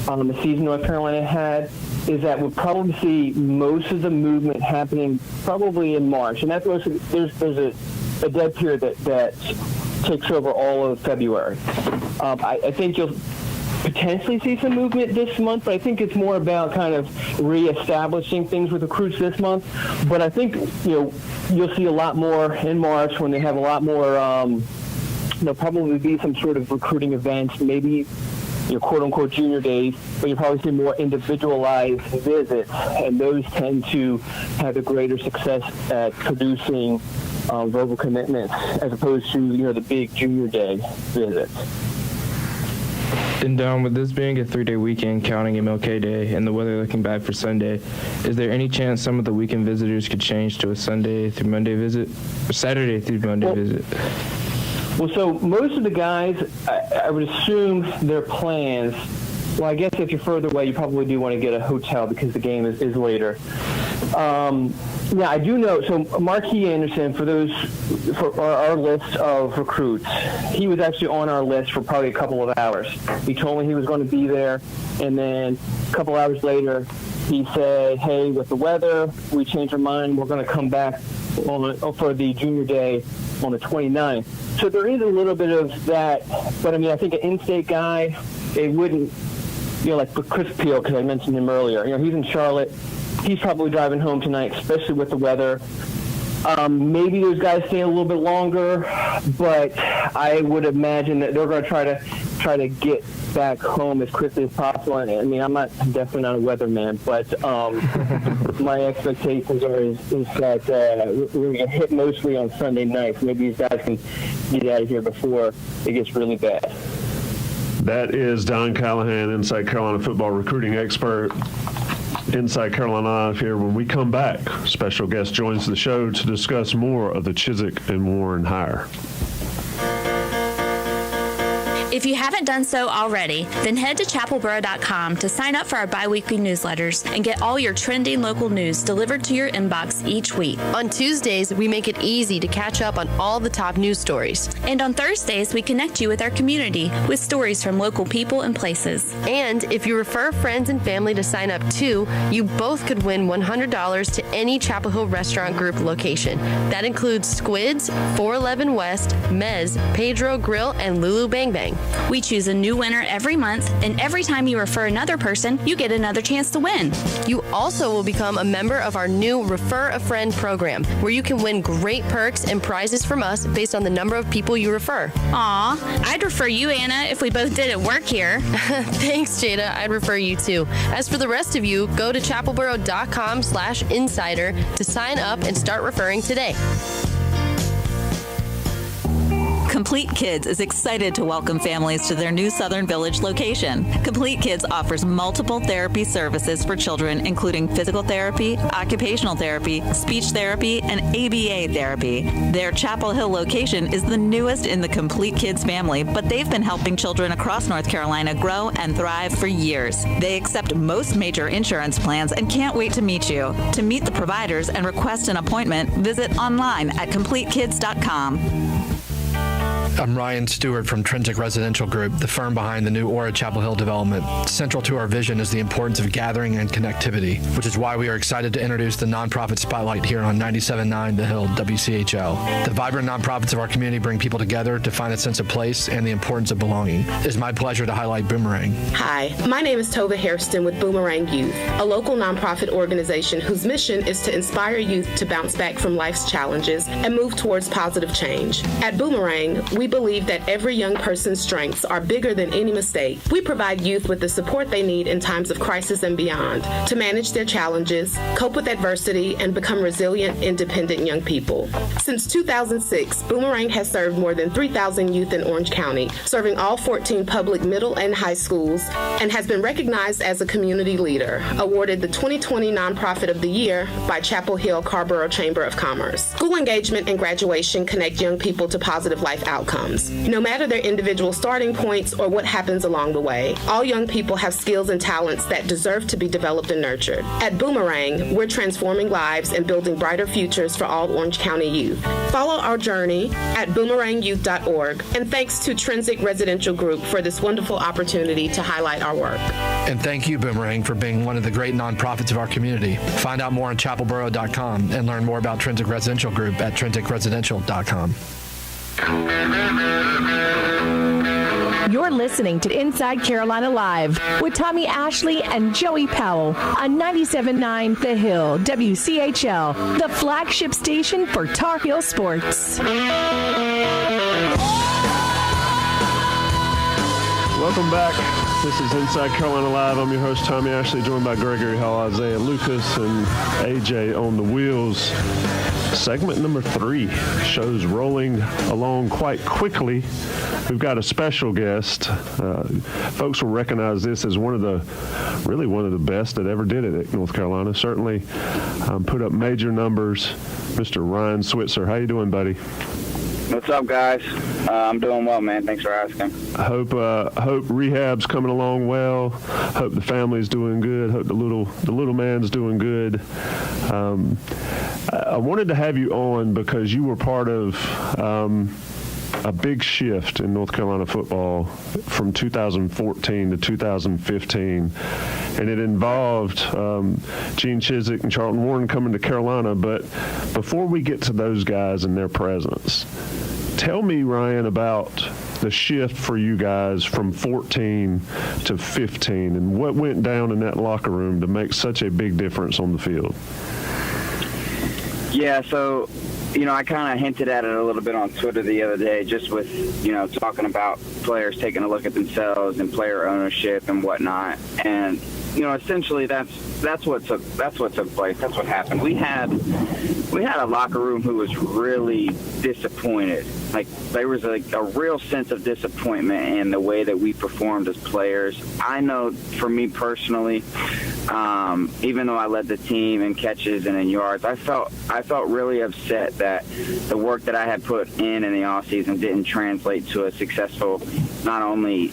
the season North Carolina had, is that we'll probably see most of the movement happening probably in March, and that's mostly there's a dead period that takes over all of February. I think you'll potentially see some movement this month, but I think it's more about kind of reestablishing things with recruits this month. But I think you'll see a lot more in March when they have a lot more. There'll probably be some sort of recruiting events, maybe quote unquote junior days, but you'll probably see more individualized visits, and those tend to have a greater success at producing verbal commitments as opposed to the big junior day visits. And Don, with this being a 3-day weekend counting MLK Day and the weather looking bad for Sunday, is there any chance some of the weekend visitors could change to a Sunday through Monday visit, or Saturday through Monday visit? Well, so most of the guys, I would assume their plans, well, I guess if you're further away, you probably do want to get a hotel because the game is later. Yeah, I do know. So Marquis Anderson, for our list of recruits, he was actually on our list for probably a couple of hours. He told me he was going to be there, and then a couple hours later, he said, "Hey, with the weather, we changed our mind. We're going to come back for the junior day on the 29th." So there is a little bit of that, but I mean, I think an in-state guy, it wouldn't, like Chris Peel, because I mentioned him earlier. He's in Charlotte. He's probably driving home tonight, especially with the weather. Maybe those guys stay a little bit longer, but I would imagine that they're going to try to get back home as quickly as possible. And I mean, I'm definitely not a weatherman, but my expectations are is that we're going to hit mostly on Sunday night. Maybe these guys can get out of here before it gets really bad. That is Don Callahan, Inside Carolina football recruiting expert. Inside Carolina Live here. When we come back, special guest joins the show to discuss more of the Chizik and Warren hire. If you haven't done so already, then head to chapelboro.com to sign up for our bi-weekly newsletters and get all your trending local news delivered to your inbox each week. On Tuesdays, we make it easy to catch up on all the top news stories. And on Thursdays, we connect you with our community with stories from local people and places. And if you refer friends and family to sign up too, you both could win $100 to any Chapel Hill Restaurant Group location. That includes Squid's, 411 West, Mez, Pedro Grill, and Lulu Bang Bang. We choose a new winner every month, and every time you refer another person, you get another chance to win. You also will become a member of our new Refer a Friend program, where you can win great perks and prizes from us based on the number of people you refer. Aw, I'd refer you, Anna, if we both did at work here. Thanks, Jada. I'd refer you too. As for the rest of you, go to chapelboro.com/insider to sign up and start referring today. Complete Kids is excited to welcome families to their new Southern Village location. Complete Kids offers multiple therapy services for children, including physical therapy, occupational therapy, speech therapy, and ABA therapy. Their Chapel Hill location is the newest in the Complete Kids family, but they've been helping children across North Carolina grow and thrive for years. They accept most major insurance plans and can't wait to meet you. To meet the providers and request an appointment, visit online at CompleteKids.com. I'm Ryan Stewart from Chizik Residential Group, the firm behind the new Aura Chapel Hill development. Central to our vision is the importance of gathering and connectivity, which is why we are excited to introduce the Nonprofit Spotlight here on 97.9 The Hill, WCHL. The vibrant nonprofits of our community bring people together to find a sense of place and the importance of belonging. It is my pleasure to highlight Boomerang. Hi, my name is Tova Hairston with Boomerang Youth, a local nonprofit organization whose mission is to inspire youth to bounce back from life's challenges and move towards positive change. At Boomerang, we believe that every young person's strengths are bigger than any mistake. We provide youth with the support they need in times of crisis and beyond to manage their challenges, cope with adversity, and become resilient, independent young people. Since 2006, Boomerang has served more than 3,000 youth in Orange County, serving all 14 public middle and high schools, and has been recognized as a community leader, awarded the 2020 Nonprofit of the Year by Chapel Hill Carrboro Chamber of Commerce. School engagement and graduation connect young people to positive life outcomes. No matter their individual starting points or what happens along the way, all young people have skills and talents that deserve to be developed and nurtured. At Boomerang, we're transforming lives and building brighter futures for all Orange County youth. Follow our journey at boomerangyouth.org, and thanks to Chizik Residential Group for this wonderful opportunity to highlight our work. And thank you, Boomerang, for being one of the great nonprofits of our community. Find out more on chapelboro.com and learn more about Chizik Residential Group at chizikresidential.com. You're listening to Inside Carolina Live with Tommy Ashley and Joey Powell on 97.9 The Hill, WCHL, the flagship station for Tar Heel sports. Welcome back. This is Inside Carolina Live. I'm your host, Tommy Ashley, joined by Gregory Hall, Isaiah Lucas, and AJ on the wheels. Segment number 3, shows rolling along quite quickly. We've got a special guest. Folks will recognize this as one of the best that ever did it at North Carolina. Certainly put up major numbers. Mr. Ryan Switzer. How you doing, buddy? What's up, guys? I'm doing well, man. Thanks for asking. Hope rehab's coming along well. Hope the family's doing good. Hope the little man's doing good. I wanted to have you on because you were part of a big shift in North Carolina football from 2014 to 2015, and it involved Gene Chizik and Charlton Warren coming to Carolina. But before we get to those guys and their presence, tell me, Ryan, about the shift for you guys from 14 to 15 and what went down in that locker room to make such a big difference on the field. Yeah, so, I kind of hinted at it a little bit on Twitter the other day, just with, talking about players taking a look at themselves and player ownership and whatnot. And, essentially that's what took place. That's what happened. We had a locker room who was really disappointed. Like, there was a real sense of disappointment in the way that we performed as players. I know for me personally, even though I led the team in catches and in yards, I felt really upset that the work that I had put in the offseason didn't translate to a successful, not only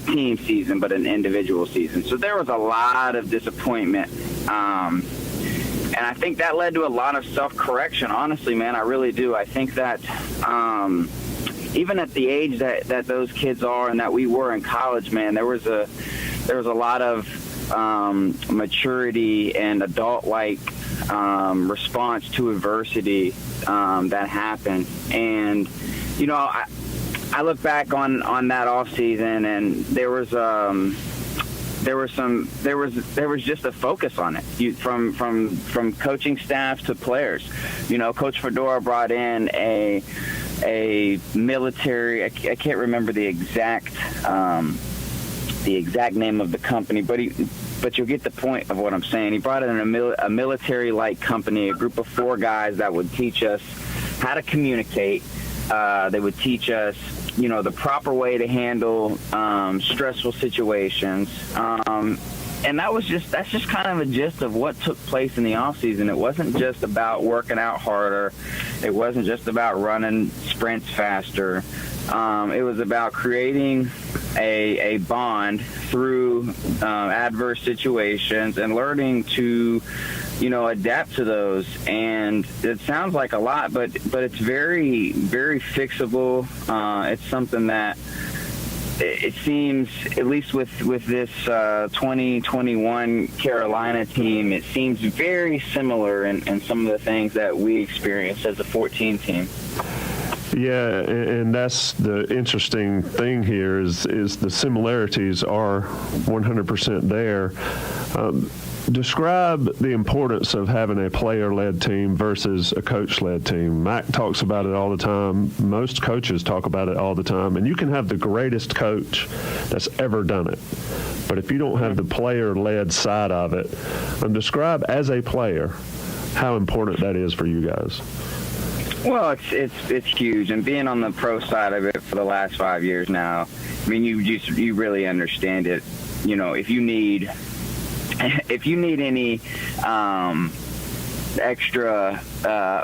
team season, but an individual season. So there was a lot of disappointment. And I think that led to a lot of self-correction, honestly, man. I really do. I think that even at the age that those kids are and that we were in college, man, there was a lot of maturity and adult-like response to adversity that happened. And, I look back on that off season, and there was just a focus on it from coaching staff to players. Coach Fedora brought in a military. I can't remember the exact name of the company, but you'll get the point of what I'm saying. He brought in a military-like company, a group of 4 guys that would teach us how to communicate. They would teach us, the proper way to handle stressful situations. And that's just kind of a gist of what took place in the offseason. It wasn't just about working out harder. It wasn't just about running sprints faster. It was about creating a bond through adverse situations and learning to, adapt to those. And it sounds like a lot, but it's very, very fixable. It's something that it seems, at least with this 2021 Carolina team, it seems very similar in some of the things that we experienced as a 14 team. Yeah, and that's the interesting thing here is the similarities are 100% there. Describe the importance of having a player-led team versus a coach-led team. Mac talks about it all the time. Most coaches talk about it all the time. And you can have the greatest coach that's ever done it. But if you don't have the player-led side of it, describe as a player how important that is for you guys. Well, it's huge, and being on the pro side of it for the last 5 years now, I mean, you really understand it. If you need any extra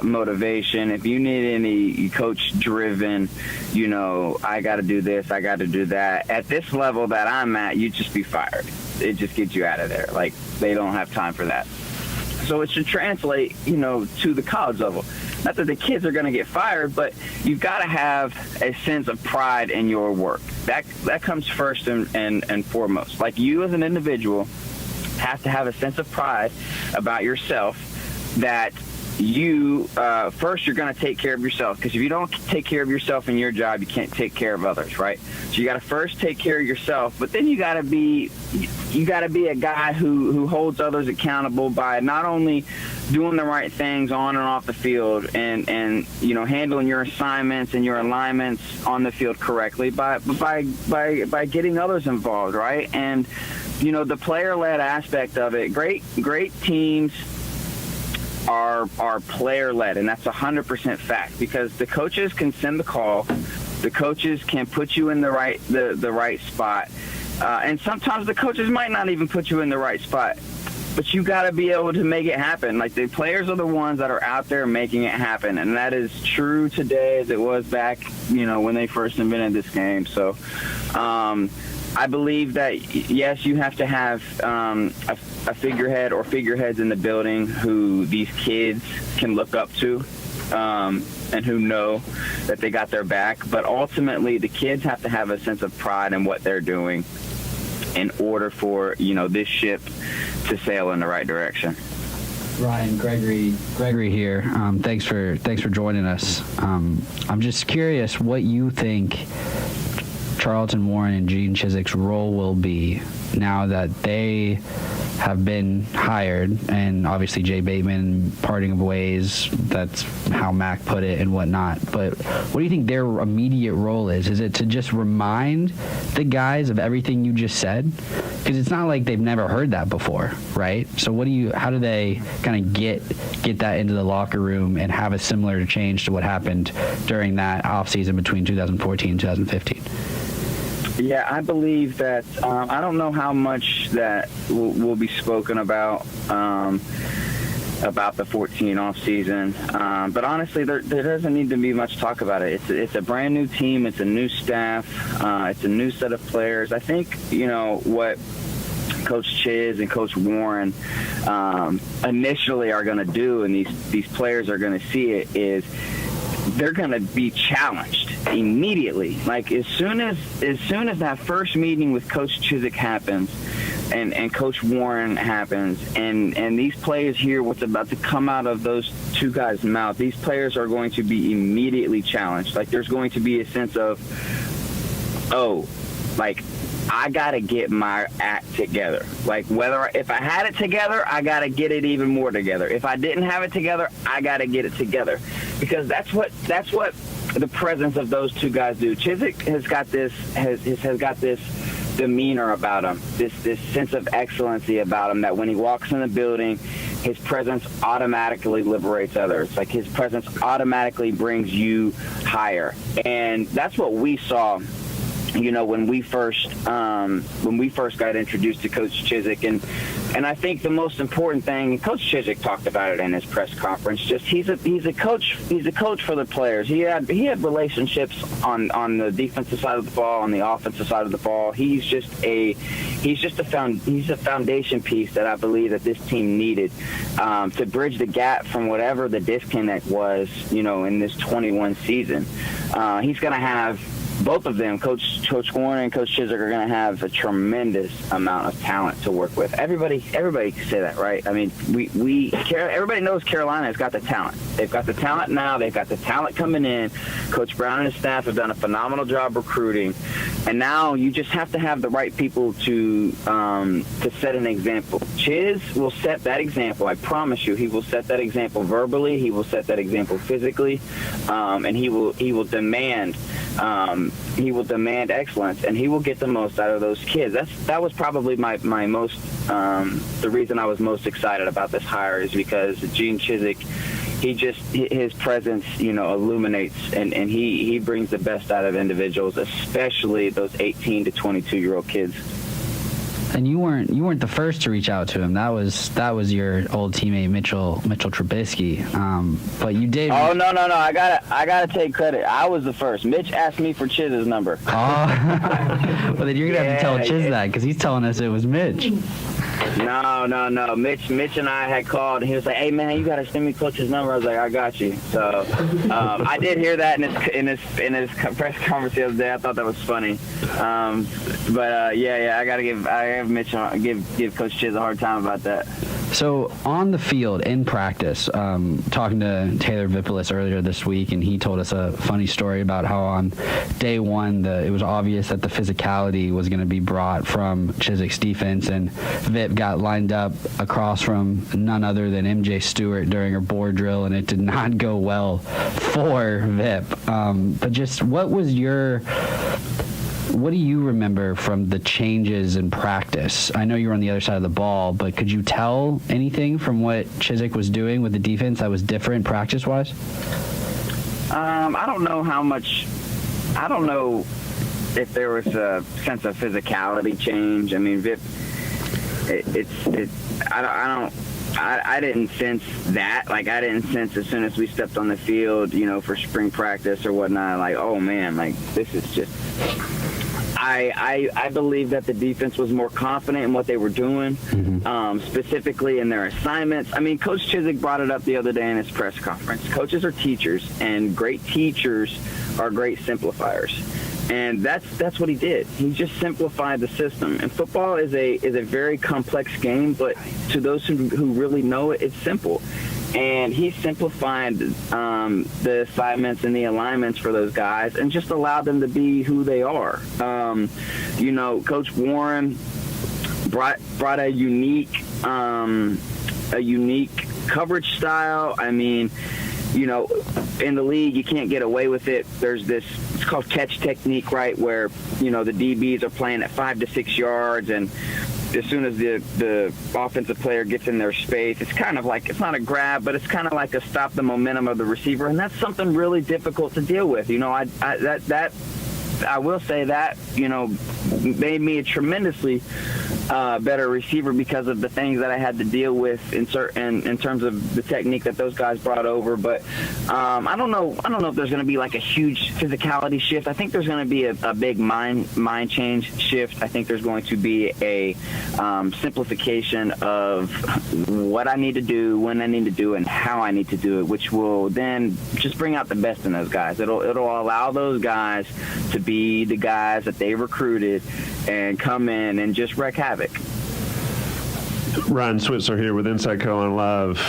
motivation, if you need any coach-driven, I got to do this, I got to do that. At this level that I'm at, you'd just be fired. It just gets you out of there. Like, they don't have time for that. So it should translate, to the college level. Not that the kids are going to get fired, but you've got to have a sense of pride in your work. That comes first and foremost. Like, you as an individual have to have a sense of pride about yourself that you, first, you're going to take care of yourself. Because if you don't take care of yourself in your job, you can't take care of others, right? So you got to first take care of yourself, but then you got to be a guy who holds others accountable by not only doing the right things on and off the field and handling your assignments and your alignments on the field correctly, by getting others involved, right? And the player-led aspect of it, great teams are player-led, and that's 100% fact, because the coaches can send the call, the coaches can put you in the right spot, and sometimes the coaches might not even put you in the right spot. But you got to be able to make it happen. Like, the players are the ones that are out there making it happen, and that is true today as it was back, when they first invented this game. So I believe that, yes, you have to have a figurehead or figureheads in the building who these kids can look up to and who know that they got their back. But ultimately, the kids have to have a sense of pride in what they're doing in order for, this ship to sail in the right direction. Ryan, Gregory here. Thanks for joining us. I'm just curious what you think Charlton Warren and Gene Chizik's role will be now that they have been hired, and obviously Jay Bateman, parting of ways, that's how Mac put it and whatnot. But what do you think their immediate role is? Is it to just remind the guys of everything you just said? Because it's not like they've never heard that before, right? So how do they kind of get that into the locker room and have a similar change to what happened during that offseason between 2014 and 2015? Yeah, I believe that I don't know how much that will be spoken about the 14 off season, but honestly, there doesn't need to be much talk about it. It's a brand new team, it's a new staff, it's a new set of players. I think what Coach Chiz and Coach Warren initially are going to do, and these players are going to see it, is they're going to be challenged immediately. Like, as soon as that first meeting with Coach Chizik happens and Coach Warren happens, and these players hear what's about to come out of those two guys' mouth, these players are going to be immediately challenged. Like, there's going to be a sense of, I got to get my act together. Like, if I had it together, I got to get it even more together. If I didn't have it together, I got to get it together. Because that's what the presence of those two guys do. Chizik has got this demeanor about him, this sense of excellency about him, that when he walks in the building, his presence automatically liberates others. Like, his presence automatically brings you higher. And that's what we saw when we first got introduced to Coach Chizik, and I think the most important thing, Coach Chizik talked about it in his press conference, just he's a coach for the players. He had relationships on the defensive side of the ball, on the offensive side of the ball. He's a foundation piece that I believe that this team needed to bridge the gap from whatever the disconnect was, in this 21 season. He's going to have both of them, Coach Warren and Coach Chizik, are going to have a tremendous amount of talent to work with. Everybody can say that, right? I mean, everybody knows Carolina has got the talent. They've got the talent now. They've got the talent coming in. Coach Brown and his staff have done a phenomenal job recruiting, and now you just have to have the right people to set an example. Chiz will set that example. I promise you, he will set that example verbally. He will set that example physically, and he will demand. He will demand excellence, and he will get the most out of those kids. That was probably my most the reason I was most excited about this hire, is because Gene Chizik, his presence, illuminates, and he brings the best out of individuals, especially those 18 to 22-year-old kids. And you weren't the first to reach out to him. That was your old teammate Mitchell Trubisky. But you did. Oh no! I gotta take credit. I was the first. Mitch asked me for Chiz's number. Oh, well then you're gonna have to tell Chiz that, because he's telling us it was Mitch. No. Mitch and I had called, and he was like, "Hey man, you gotta send me Coach's number." I was like, "I got you." So I did hear that in his press conference the other day. I thought that was funny. But I gotta give Coach Chiz a hard time about that. So on the field, in practice, talking to Taylor Vippolis earlier this week, and he told us a funny story about how on day one it was obvious that the physicality was going to be brought from Chizik's defense, and Vip got lined up across from none other than MJ Stewart during her board drill, and it did not go well for Vip. But just what do you remember from the changes in practice? I know you were on the other side of the ball, but could you tell anything from what Chizik was doing with the defense that was different practice-wise? I don't know how much. I don't know if there was a sense of physicality change. I mean, Vip I didn't sense that. Like, I didn't sense as soon as we stepped on the field, for spring practice or whatnot, like, oh man, like, this is just. I believe that the defense was more confident in what they were doing, specifically in their assignments. I mean, Coach Chizik brought it up the other day in his press conference. Coaches are teachers, and great teachers are great simplifiers. And that's what he did. He just simplified the system. And football is a very complex game, but to those who really know it, it's simple. And he simplified the assignments and the alignments for those guys and just allowed them to be who they are. Coach Warren brought a unique coverage style. I mean, in the league, you can't get away with it. There's this, it's called catch technique, right, where, the DBs are playing at 5 to 6 yards, and as soon as the offensive player gets in their space, it's kind of like, it's not a grab, but it's kind of like a stop the momentum of the receiver, and that's something really difficult to deal with. I will say that, made me a tremendously better receiver because of the things that I had to deal with in terms of the technique that those guys brought over. But I don't know if there's going to be like a huge physicality shift. I think there's going to be a big mind change shift. I think there's going to be a simplification of what I need to do, when I need to do it, and how I need to do it, which will then just bring out the best in those guys. It'll allow those guys to be the guys that they recruited and come in and just wreak havoc. Ryan Switzer here with Inside Carolina Live.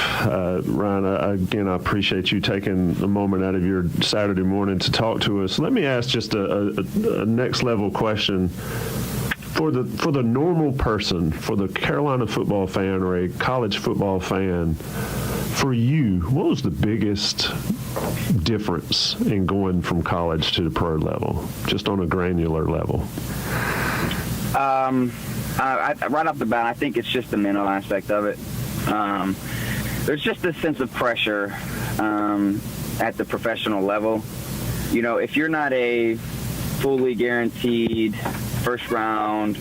Ryan, again, I appreciate you taking a moment out of your Saturday morning to talk to us. Let me ask just a next level question. For the normal person, for the Carolina football fan or a college football fan, for you, what was the biggest difference in going from college to the pro level, just on a granular level? Right off the bat, I think it's just the mental aspect of it. There's just this sense of pressure at the professional level. If you're not a fully guaranteed first round,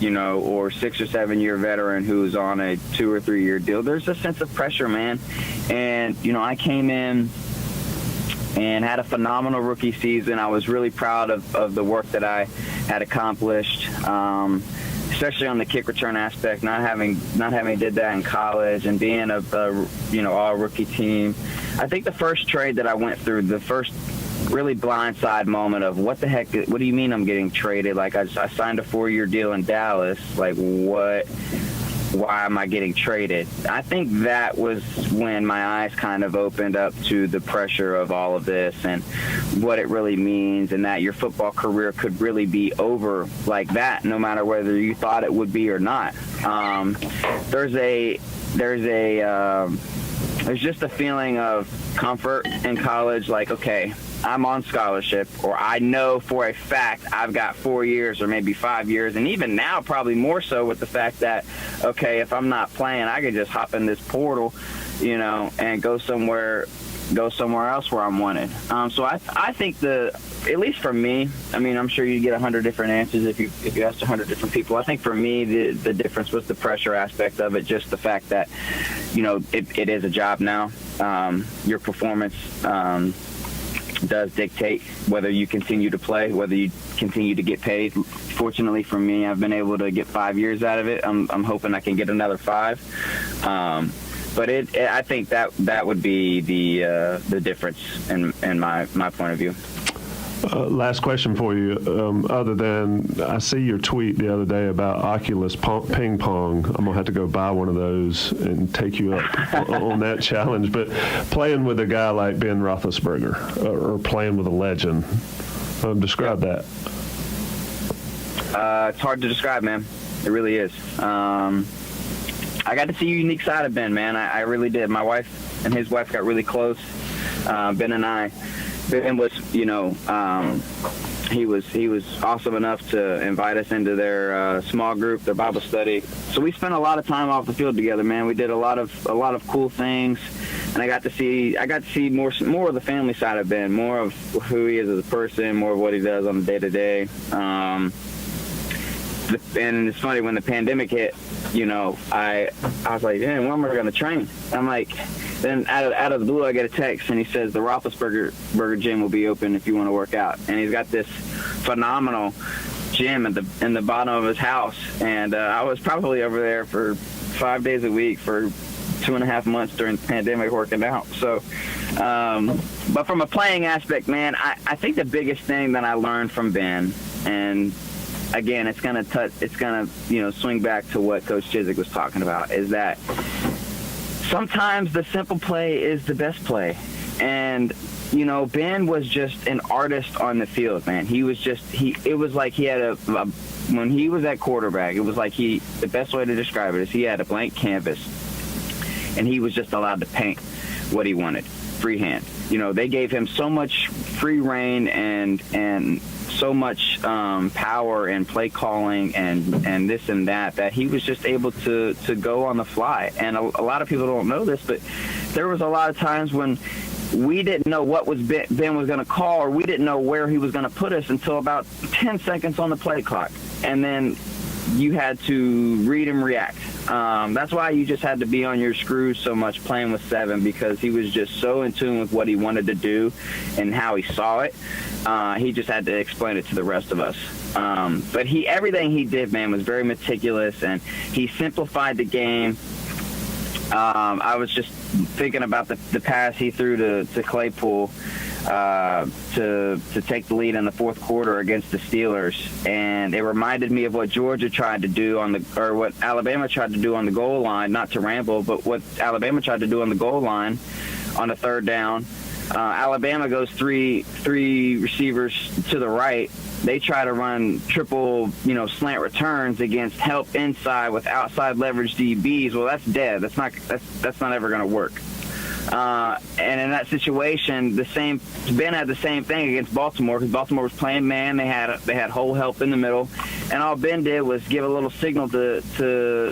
or 6 or 7 year veteran who's on a 2 or 3 year deal, there's a sense of pressure, man. And, I came in and had a phenomenal rookie season. I was really proud of the work that I had accomplished, especially on the kick return aspect, not having did that in college and being a all rookie team. I think the first trade that I went through, the first really blindside moment of what the heck, what do you mean I'm getting traded? Like, I signed a 4-year deal in Dallas. Like, what? Why am I getting traded? I think that was when my eyes kind of opened up to the pressure of all of this and what it really means, and that your football career could really be over like that, no matter whether you thought it would be or not. There's just a feeling of comfort in college, like, okay, I'm on scholarship, or I know for a fact I've got 4 years or maybe 5 years, and even now probably more so with the fact that, okay, if I'm not playing, I could just hop in this portal, and go somewhere else where I'm wanted. So I think at least for me, I mean, I'm sure you get 100 different answers if you asked 100 different people. I think for me, the difference was the pressure aspect of it, just the fact that, it is a job now. Your performance does dictate whether you continue to play, whether you continue to get paid. Fortunately for me, I've been able to get 5 years out of it. I'm hoping I can get another 5. But I think that would be the difference in my point of view. Last question for you. Other than, I see your tweet the other day about Oculus ping pong. I'm gonna have to go buy one of those and take you up on that challenge. But playing with a guy like Ben Roethlisberger, or playing with a legend, describe that. It's hard to describe, man. It really is. I got to see a unique side of Ben, man. I really did. My wife and his wife got really close. Ben and I. Ben was, he was awesome enough to invite us into their small group, their Bible study. So we spent a lot of time off the field together, man. We did a lot of cool things, and I got to see more of the family side of Ben, more of who he is as a person, more of what he does on the day-to-day. And it's funny, when the pandemic hit, I was like, man, when am I going to train? I'm like, then out of the blue, I get a text, and he says the Roethlisberger gym will be open if you want to work out. And he's got this phenomenal gym in the bottom of his house. And I was probably over there for 5 days a week for 2.5 months during the pandemic working out. So, but from a playing aspect, man, I think the biggest thing that I learned from Ben, and again, it's gonna swing back to what Coach Chizik was talking about, is that sometimes the simple play is the best play. And Ben was just an artist on the field, man. He was it was like he had when he was at quarterback, it was like the best way to describe it is he had a blank canvas, and he was just allowed to paint what he wanted, freehand. They gave him so much free reign and so much power and play calling and this and that he was just able to go on the fly. And a lot of people don't know this, but there was a lot of times when we didn't know what Ben was going to call, or we didn't know where he was going to put us until about 10 seconds on the play clock. And then you had to read and react. That's why you just had to be on your screws so much playing with 7, because he was just so in tune with what he wanted to do and how he saw it. He just had to explain it to the rest of us. But everything he did, man, was very meticulous, and he simplified the game. I was just thinking about the pass he threw to Claypool to take the lead in the fourth quarter against the Steelers, and it reminded me of what Georgia tried to do what Alabama tried to do on the goal line. Not to ramble, but what Alabama tried to do on the goal line on a third down. Alabama goes three receivers to the right. They try to run triple, slant returns against help inside with outside leverage DBs. Well, that's dead. That's not ever going to work. And in that situation, Ben had the same thing against Baltimore, because Baltimore was playing man. They had whole help in the middle, and all Ben did was give a little signal to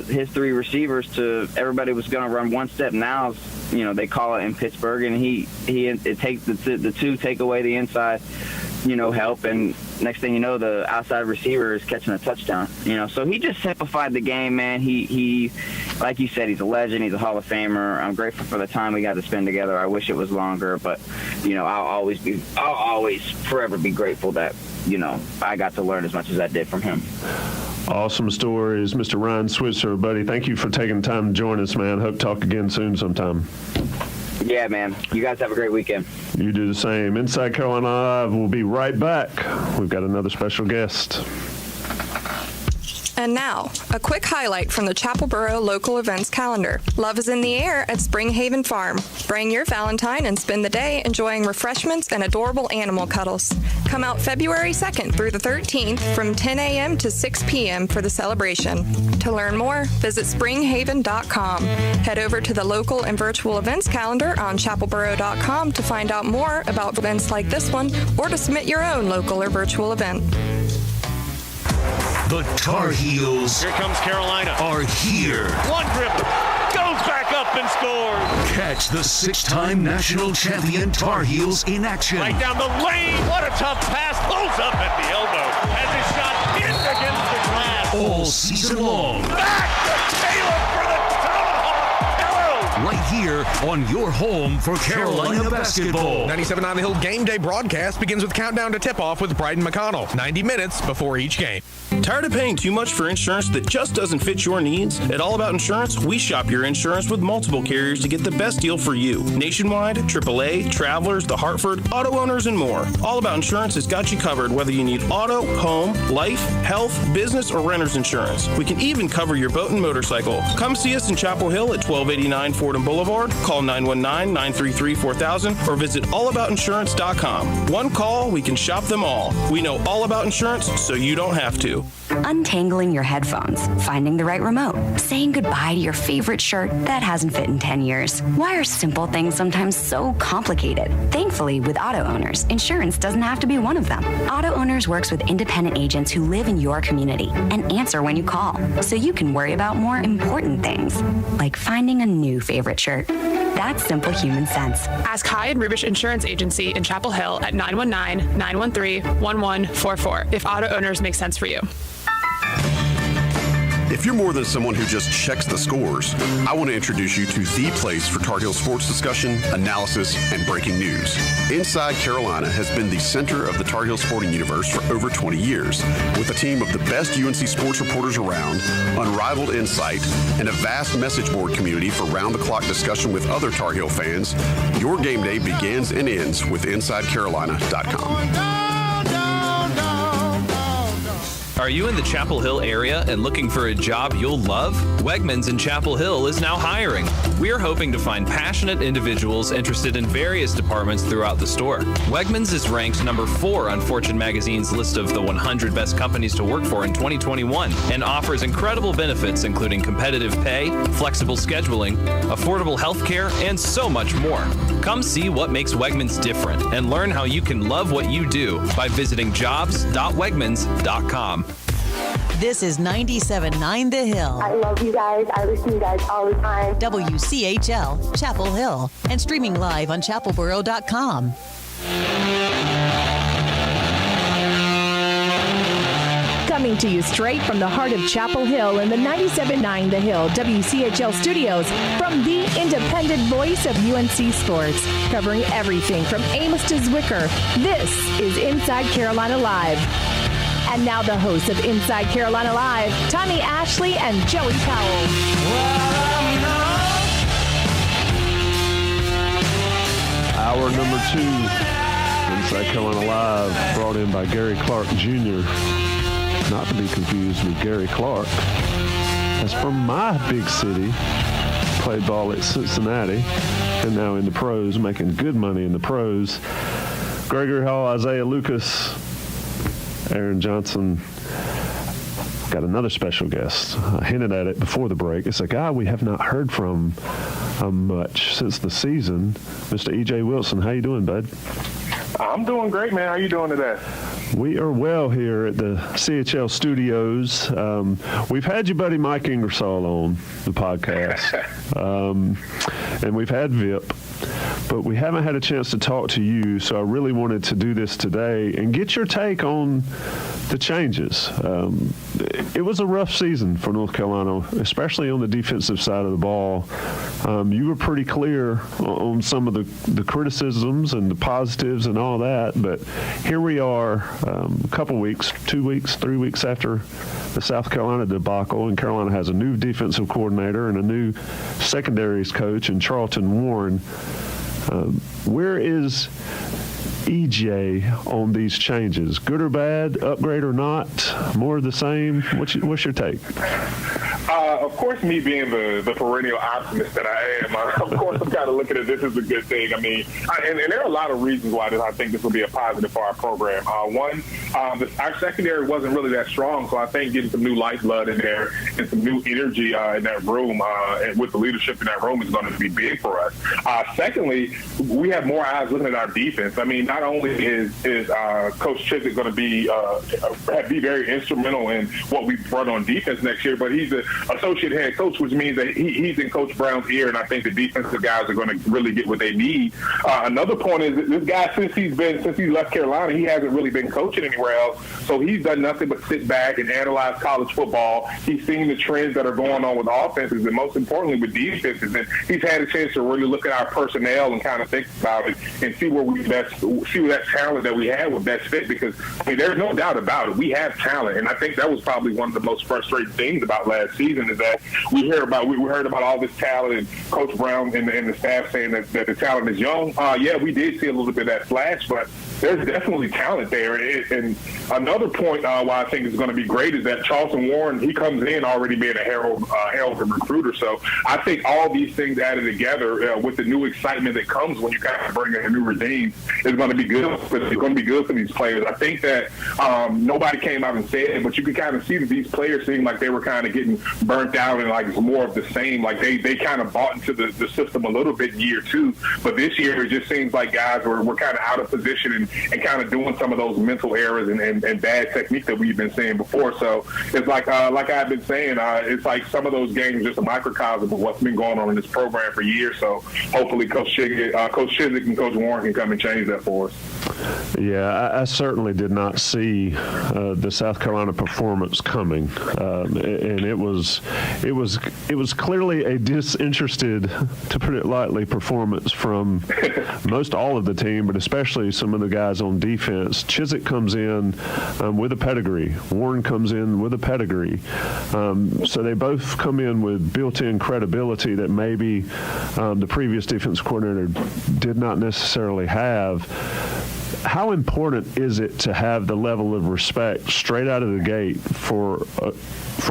his 3 receivers to everybody was going to run one step now. They call it in Pittsburgh, and it takes the 2 take away the inside, help, and next thing you know, the outside receiver is catching a touchdown. So he just simplified the game, man. He like you said, he's a legend. He's a Hall of Famer. I'm grateful for the time we got to spend together. I wish it was longer, but I'll always forever be grateful that I got to learn as much as I did from him. Awesome stories, Mr. Ryan Switzer, buddy. Thank you for taking the time to join us, man. Hope to talk again soon sometime. Yeah, man. You guys have a great weekend. You do the same. Inside Carolina Live, we'll be right back. We've got another special guest. And now, a quick highlight from the Chapelboro local events calendar. Love is in the air at Spring Haven Farm. Bring your Valentine and spend the day enjoying refreshments and adorable animal cuddles. Come out February 2nd through the 13th from 10 a.m. to 6 p.m. for the celebration. To learn more, visit springhaven.com. Head over to the local and virtual events calendar on chapelboro.com to find out more about events like this one, or to submit your own local or virtual event. The Tar Heels, here comes Carolina, are here. One dribble, goes back up and scores. Catch the 6-time national champion Tar Heels in action. Right down the lane, what a tough pass, pulls up at the elbow, has his shot in against the glass. All season long. Back to Taylor for the Tomahawk Pillow. Right here on your home for Carolina basketball. 97.9 The Hill game day broadcast begins with countdown to tip-off with Bryden McConnell, 90 minutes before each game. Tired of paying too much for insurance that just doesn't fit your needs? At All About Insurance, we shop your insurance with multiple carriers to get the best deal for you. Nationwide, AAA, Travelers, The Hartford, auto owners, and more. All About Insurance has got you covered whether you need auto, home, life, health, business, or renter's insurance. We can even cover your boat and motorcycle. Come see us in Chapel Hill at 1289 Fordham Boulevard. Call 919-933-4000 or visit allaboutinsurance.com. One call, we can shop them all. We know all about insurance, so you don't have to. Untangling your headphones, finding the right remote, saying goodbye to your favorite shirt that hasn't fit in 10 years. Why are simple things sometimes so complicated? Thankfully, with Auto Owners, insurance doesn't have to be one of them. Auto Owners works with independent agents who live in your community and answer when you call, so you can worry about more important things, like finding a new favorite shirt. That's simple human sense. Ask High and Rubish Insurance Agency in Chapel Hill at 919-913-1144 if Auto Owners make sense for you. If you're more than someone who just checks the scores, I want to introduce you to the place for Tar Heel sports discussion, analysis, and breaking news. Inside Carolina has been the center of the Tar Heel sporting universe for over 20 years. With a team of the best UNC sports reporters around, unrivaled insight, and a vast message board community for round-the-clock discussion with other Tar Heel fans, your game day begins and ends with InsideCarolina.com. Are you in the Chapel Hill area and looking for a job you'll love? Wegmans in Chapel Hill is now hiring. We are hoping to find passionate individuals interested in various departments throughout the store. Wegmans is ranked number 4 on Fortune magazine's list of the 100 best companies to work for in 2021 and offers incredible benefits including competitive pay, flexible scheduling, affordable health care, and so much more. Come see what makes Wegmans different and learn how you can love what you do by visiting jobs.wegmans.com. This is 97.9 The Hill. I love you guys. I listen to you guys all the time. WCHL, Chapel Hill, and streaming live on chapelboro.com. Coming to you straight from the heart of Chapel Hill in the 97.9 The Hill WCHL studios from the independent voice of UNC sports, covering everything from Amos to Zwicker. This is Inside Carolina Live. And now the hosts of Inside Carolina Live, Tommy Ashley and Joey Powell. Hour number 2, Inside Carolina Live, brought in by Gary Clark Jr., not to be confused with Gary Clark. That's from my big city. Played ball at Cincinnati and now in the pros, making good money in the pros. Gregory Hall, Isaiah Lucas, Aaron Johnson. Got another special guest. I hinted at it before the break. It's a guy we have not heard from much since the season. Mr. E.J. Wilson, how you doing, bud? I'm doing great, man. How you doing today? We are well here at the CHL studios. We've had your buddy Mike Ingersoll on the podcast, and we've had VIP, but we haven't had a chance to talk to you, so I really wanted to do this today and get your take on the changes. It was a rough season for North Carolina, especially on the defensive side of the ball. You were pretty clear on some of the criticisms and the positives and all that, but here we are a couple weeks, 2 weeks, 3 weeks after the South Carolina debacle, and Carolina has a new defensive coordinator and a new secondaries coach in Charlton Warren. Where is EJ on these changes? Good or bad? Upgrade or not? More of the same? What's your take? Of course, me being the perennial optimist that I am, of course I'm kind of looking at this as a good thing. I mean, and there are a lot of reasons why I think this will be a positive for our program. One, our secondary wasn't really that strong, so I think getting some new lifeblood in there and some new energy in that room and with the leadership in that room is going to be big for us. Secondly, we have more eyes looking at our defense. I mean, not only is Coach Chizik going to be very instrumental in what we run on defense next year, but he's the associate head coach, which means that he's in Coach Brown's ear, and I think the defensive guys are going to really get what they need. Another point is that this guy, since he left Carolina, he hasn't really been coaching anywhere else, so he's done nothing but sit back and analyze college football. He's seen the trends that are going on with offenses and most importantly with defenses, and he's had a chance to really look at our personnel and kind of think about it and see where that talent that we have would best fit, because I mean, there's no doubt about it. We have talent, and I think that was probably one of the most frustrating things about last season is that we heard about all this talent and Coach Brown and the staff saying that the talent is young. Yeah, we did see a little bit of that flash, but there's definitely talent there. And another point why I think is going to be great is that Charlton Warren, he comes in already being a heralded recruiter. So I think all these things added together with the new excitement that comes when you kind of bring in a new regime is going to be good. It's going to be good for these players. I think that nobody came out and said it, but you could kind of see that these players seemed like they were kind of getting burnt out and like more of the same. Like they kind of bought into the system a little bit in year 2, but this year it just seems like guys were kind of out of position and kind of doing some of those mental errors and bad technique that we've been seeing before. So it's like I've been saying, it's like some of those games just a microcosm of what's been going on in this program for years. So hopefully Coach Chizik and Coach Warren can come and change that for us. Yeah, I certainly did not see the South Carolina performance coming, and it was clearly a disinterested, to put it lightly, performance from most all of the team, but especially some of the guys on defense. Chizik comes in with a pedigree. Warren comes in with a pedigree. So they both come in with built-in credibility that maybe the previous defense coordinator did not necessarily have. How important is it to have the level of respect straight out of the gate for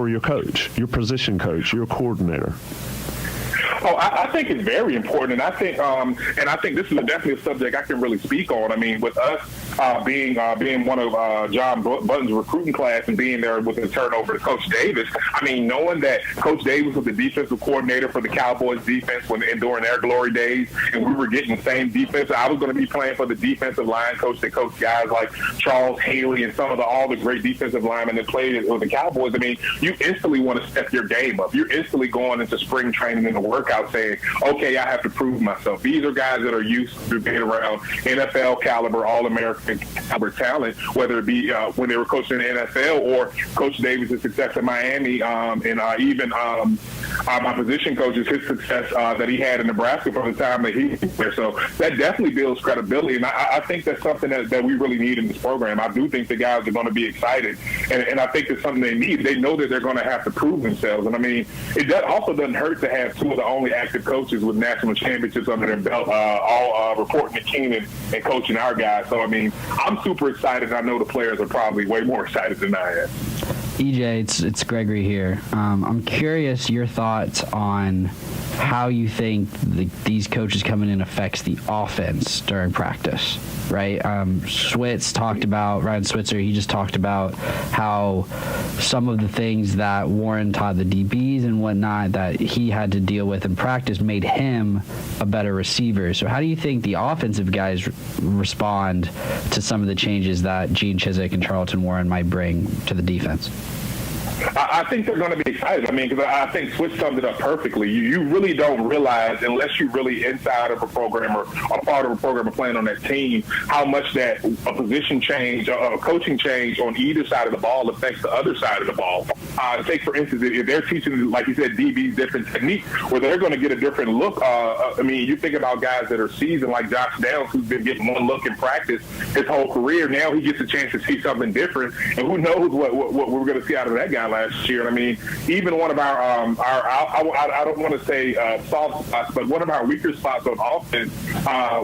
your coach, your position coach, your coordinator? Oh, I think it's very important, and I think this is definitely a subject I can really speak on. I mean, with us being one of John Button's recruiting class and being there with the turnover to Coach Davis, I mean, knowing that Coach Davis was the defensive coordinator for the Cowboys defense during their glory days, and we were getting the same defense. I was going to be playing for the defensive line coach that coached guys like Charles Haley and some of all the great defensive linemen that played with the Cowboys. I mean, you instantly want to step your game up. You're instantly going into spring training and the workout saying, okay, I have to prove myself. These are guys that are used to being around NFL caliber, All-American caliber talent, whether it be when they were coaching in the NFL or Coach Davis' success in Miami, and even my position coach's his success that he had in Nebraska from the time that he was there. So that definitely builds credibility, and I think that's something that we really need in this program. I do think the guys are going to be excited, and I think it's something they need. They know that they're going to have to prove themselves, and I mean, it also doesn't hurt to have two of the only active coaches with national championships under their belt, all reporting to Keenan and coaching our guys. So, I mean, I'm super excited. I know the players are probably way more excited than I am. EJ, it's Gregory here. I'm curious your thoughts on how you think these coaches coming in affects the offense during practice, right? Ryan Switzer, he just talked about how some of the things that Warren taught the DBs and whatnot that he had to deal with in practice made him a better receiver. So how do you think the offensive guys respond to some of the changes that Gene Chizik and Charlton Warren might bring to the defense? I think they're going to be excited. I mean, because I think Switch summed it up perfectly. You really don't realize, unless you're really inside of a program or a part of a program or playing on that team, how much that a position change, a coaching change on either side of the ball affects the other side of the ball. Take, for instance, if they're teaching, like you said, DBs different technique, where they're going to get a different look. I mean, you think about guys that are seasoned, like Josh Downs, who's been getting one look in practice his whole career. Now he gets a chance to see something different, and who knows what we're going to see out of that guy last year. I mean, even one of our I don't want to say soft spots, but one of our weaker spots on offense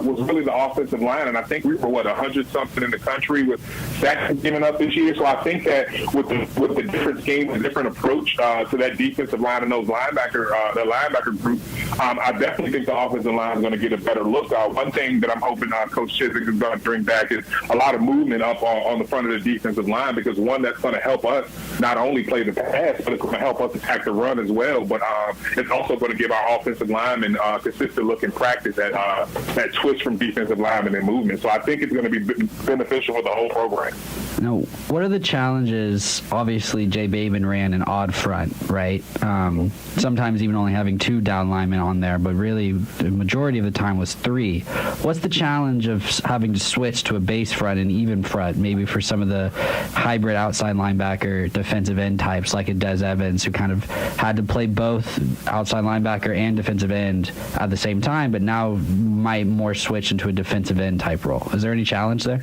was really the offensive line, and I think we were 100-something in the country with sacks giving up this year. So I think that with the different scheme, the different approach to that defensive line and those the linebacker group, I definitely think the offensive line is going to get a better look. One thing that I'm hoping Coach Chizik is going to bring back is a lot of movement up on the front of the defensive line, because one, that's going to help us not only play the pass, but it's going to help us attack the run as well. But it's also going to give our offensive linemen consistent look in practice at that twist from defensive linemen and movement. So I think it's going to be beneficial for the whole program. Now, what are the challenges? Obviously, Jay Bateman ran an odd front, right? Sometimes even only having 2 down linemen on there, but really the majority of the time was 3. What's the challenge of having to switch to a base front and even front, maybe for some of the hybrid outside linebacker defensive end types like a Des Evans, who kind of had to play both outside linebacker and defensive end at the same time, but now might more switch into a defensive end type role? Is there any challenge there?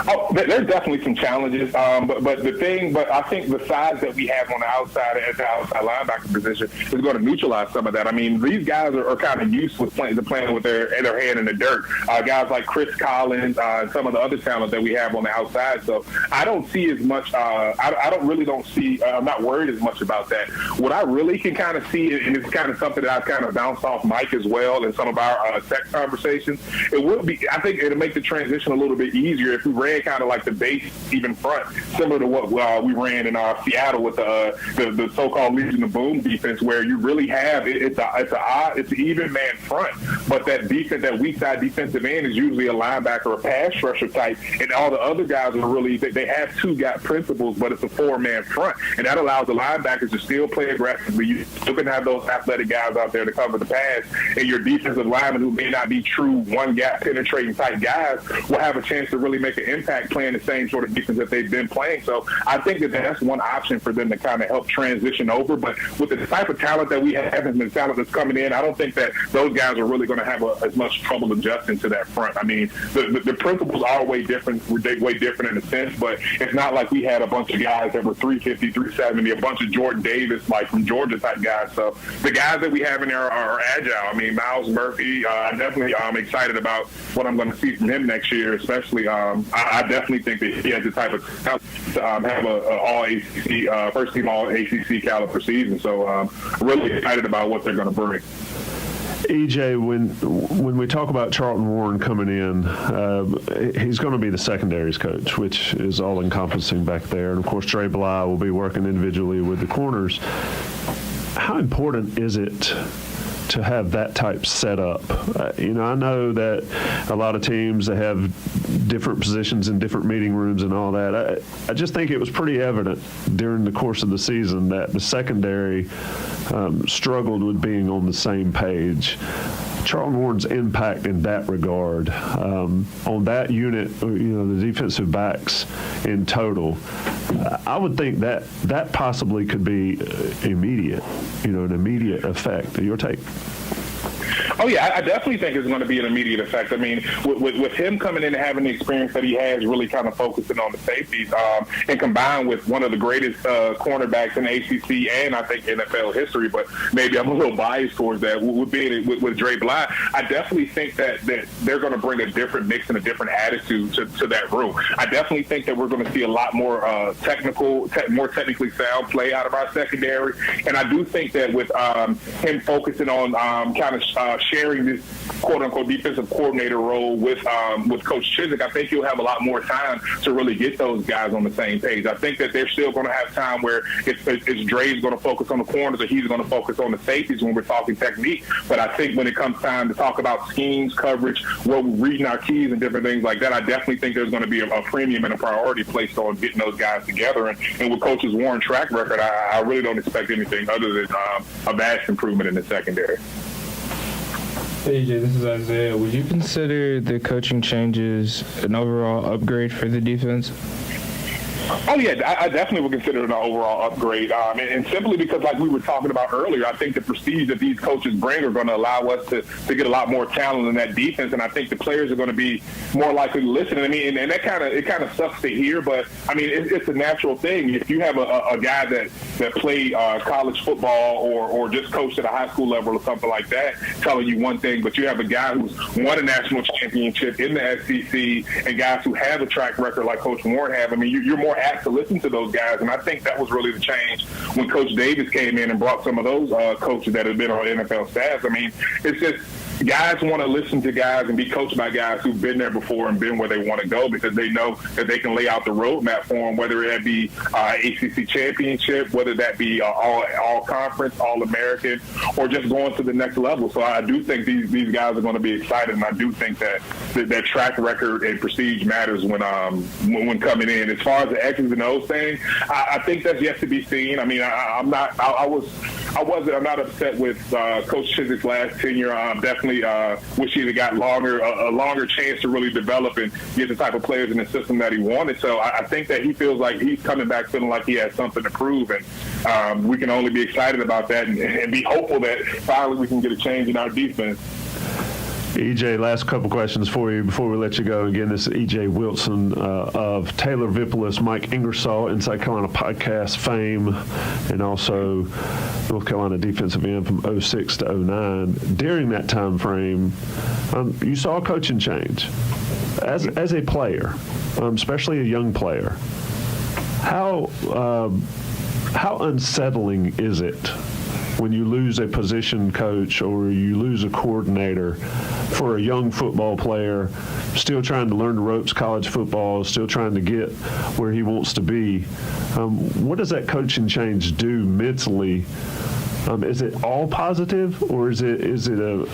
Oh, there's definitely some challenges, but I think the size that we have on the outside at the outside linebacker position is going to neutralize some of that. I mean, these guys are kind of used to playing with their hand in the dirt. Guys like Chris Collins and some of the other talent that we have on the outside. So I don't see as much. I don't not worried as much about that. What I really can kind of see, and it's kind of something that I've kind of bounced off Mike as well in some of our text conversations, I think it'll make the transition a little bit easier if we ran kind of like the base even front, similar to what we ran in Seattle with the so-called Legion of Boom defense, where you really have it's an even man front, but that defense, that weak side defensive end, is usually a linebacker or pass rusher type, and all the other guys are really, they have two gap principles, but it's a four-man front, and that allows the linebackers to still play aggressively. You still can have those athletic guys out there to cover the pass, and your defensive linemen, who may not be true one-gap penetrating type guys, will have a chance to really make an impact playing the same sort of defense that they've been playing. So I think that that's one option for them to kind of help transition over. But with the type of talent that we have and the talent that's coming in, I don't think that those guys are really going to have as much trouble adjusting to that front. I mean, the principles are way different in a sense, but it's not like we had a bunch of guys that were 350, 370, a bunch of Jordan Davis, like from Georgia type guys. So the guys that we have in there are agile. I mean, Miles Murphy, I definitely excited about what I'm going to see from him next year, especially. I definitely think that he has the type of talent to have a all ACC, first team all ACC caliber season. So really excited about what they're going to bring. EJ, when we talk about Charlton Warren coming in, he's going to be the secondaries coach, which is all-encompassing back there. And, of course, Dre Bly will be working individually with the corners. How important is it to have that type set up? I know that a lot of teams, they have different positions in different meeting rooms and all that. I just think it was pretty evident during the course of the season that the secondary struggled with being on the same page. Charlton Warren's impact in that regard on that unit, the defensive backs in total, I would think that possibly could be immediate, an immediate effect. Your take? Oh, yeah, I definitely think it's going to be an immediate effect. I mean, with him coming in and having the experience that he has, really kind of focusing on the safeties, and combined with one of the greatest cornerbacks in ACC and I think NFL history, but maybe I'm a little biased towards that, with Dre Bly, I definitely think that they're going to bring a different mix and a different attitude to that room. I definitely think that we're going to see a lot more more technically sound play out of our secondary, and I do think that with him focusing on kind of sharing this quote-unquote defensive coordinator role with Coach Chizik, I think he'll have a lot more time to really get those guys on the same page. I think that they're still going to have time where it's Dre's going to focus on the corners or he's going to focus on the safeties when we're talking technique. But I think when it comes time to talk about schemes, coverage, where we're reading our keys and different things like that, I definitely think there's going to be a premium and a priority placed on getting those guys together. And with Coach's Warren track record, I really don't expect anything other than a vast improvement in the secondary. Hey, EJ, this is Isaiah. Would you consider the coaching changes an overall upgrade for the defense? Oh, yeah, I definitely would consider it an overall upgrade. And simply because, like we were talking about earlier, I think the prestige that these coaches bring are going to allow us to get a lot more talent in that defense. And I think the players are going to be more likely to listen. I mean, and that kind of sucks to hear, but, I mean, it's a natural thing. If you have a guy that played college football or just coached at a high school level or something like that telling you one thing, but you have a guy who's won a national championship in the SEC and guys who have a track record like Coach Warren have, I mean, you're more apt to listen to those guys. And I think that was really the change when Coach Davis came in and brought some of those coaches that have been on NFL staffs. I mean, it's just guys want to listen to guys and be coached by guys who've been there before and been where they want to go because they know that they can lay out the roadmap for them, whether it be ACC championship, whether that be all conference, all American, or just going to the next level. So I do think these guys are going to be excited, and I do think that track record and prestige matters when coming in. As far as the X's and O's thing, I think that's yet to be seen. I mean, I'm not upset with Coach Chizik's last tenure. Definitely wish he'd have got a longer chance to really develop and get the type of players in the system that he wanted. So I think that he feels like he's coming back feeling like he has something to prove, and we can only be excited about that and be hopeful that finally we can get a change in our defense. EJ, last couple questions for you before we let you go. Again, this is EJ Wilson of Taylor Vipolis, Mike Ingersoll, Inside Carolina podcast fame, and also North Carolina defensive end from 06 to 09. During that time frame, you saw a coaching change. As a player, especially a young player, how how unsettling is it when you lose a position coach or you lose a coordinator for a young football player, still trying to learn the ropes, college football, still trying to get where he wants to be? What does that coaching change do mentally? Is it all positive, or is it a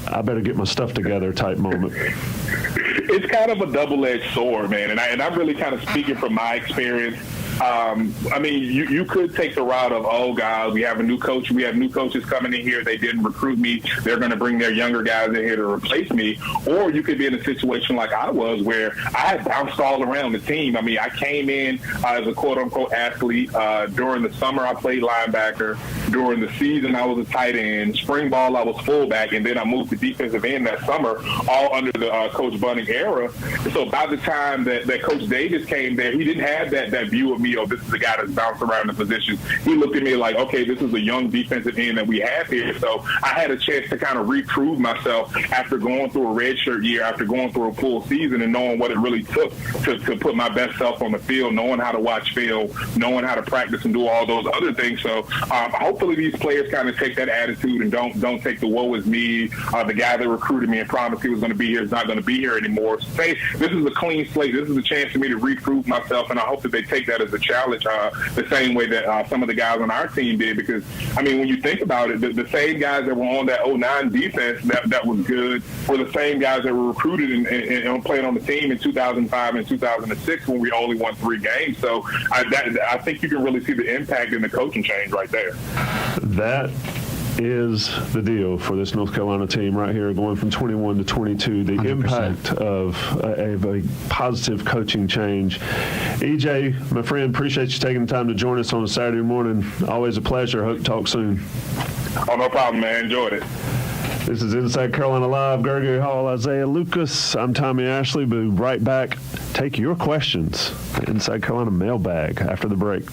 I better get my stuff together type moment? It's kind of a double-edged sword, man, and I'm really kind of speaking from my experience. I mean, you could take the route of, oh, God, we have a new coach. We have new coaches coming in here. They didn't recruit me. They're going to bring their younger guys in here to replace me. Or you could be in a situation like I was where I had bounced all around the team. I mean, I came in as a quote-unquote athlete. During the summer, I played linebacker. During the season, I was a tight end. Spring ball, I was fullback. And then I moved to defensive end that summer, all under the Coach Bunning era. So by the time that Coach Davis came there, he didn't have that view of me, oh, this is a guy that's bounced around the position. He looked at me like, okay, this is a young defensive end that we have here. So I had a chance to kind of reprove myself after going through a redshirt year, after going through a full season and knowing what it really took to put my best self on the field, knowing how to watch film, knowing how to practice and do all those other things. So hopefully these players kind of take that attitude and don't take the woe is me. The guy that recruited me and promised he was going to be here is not going to be here anymore. So say this is a clean slate. This is a chance for me to reprove myself, and I hope that they take that as a challenge the same way that some of the guys on our team did. Because, I mean, when you think about it, the same guys that were on that 09 defense that was good were the same guys that were recruited and played on the team in 2005 and 2006 when we only won 3 games. So I think you can really see the impact in the coaching change right there. That is the deal for this North Carolina team right here, going from 21 to 22, the 100%. Impact of a positive coaching change. EJ, my friend, appreciate you taking the time to join us on a Saturday morning. Always a pleasure. Hope to talk soon. Oh, no problem, man. Enjoyed it. This is Inside Carolina Live. Gregory Hall, Isaiah Lucas. I'm Tommy Ashley. We'll be right back. Take your questions. Inside Carolina mailbag after the break.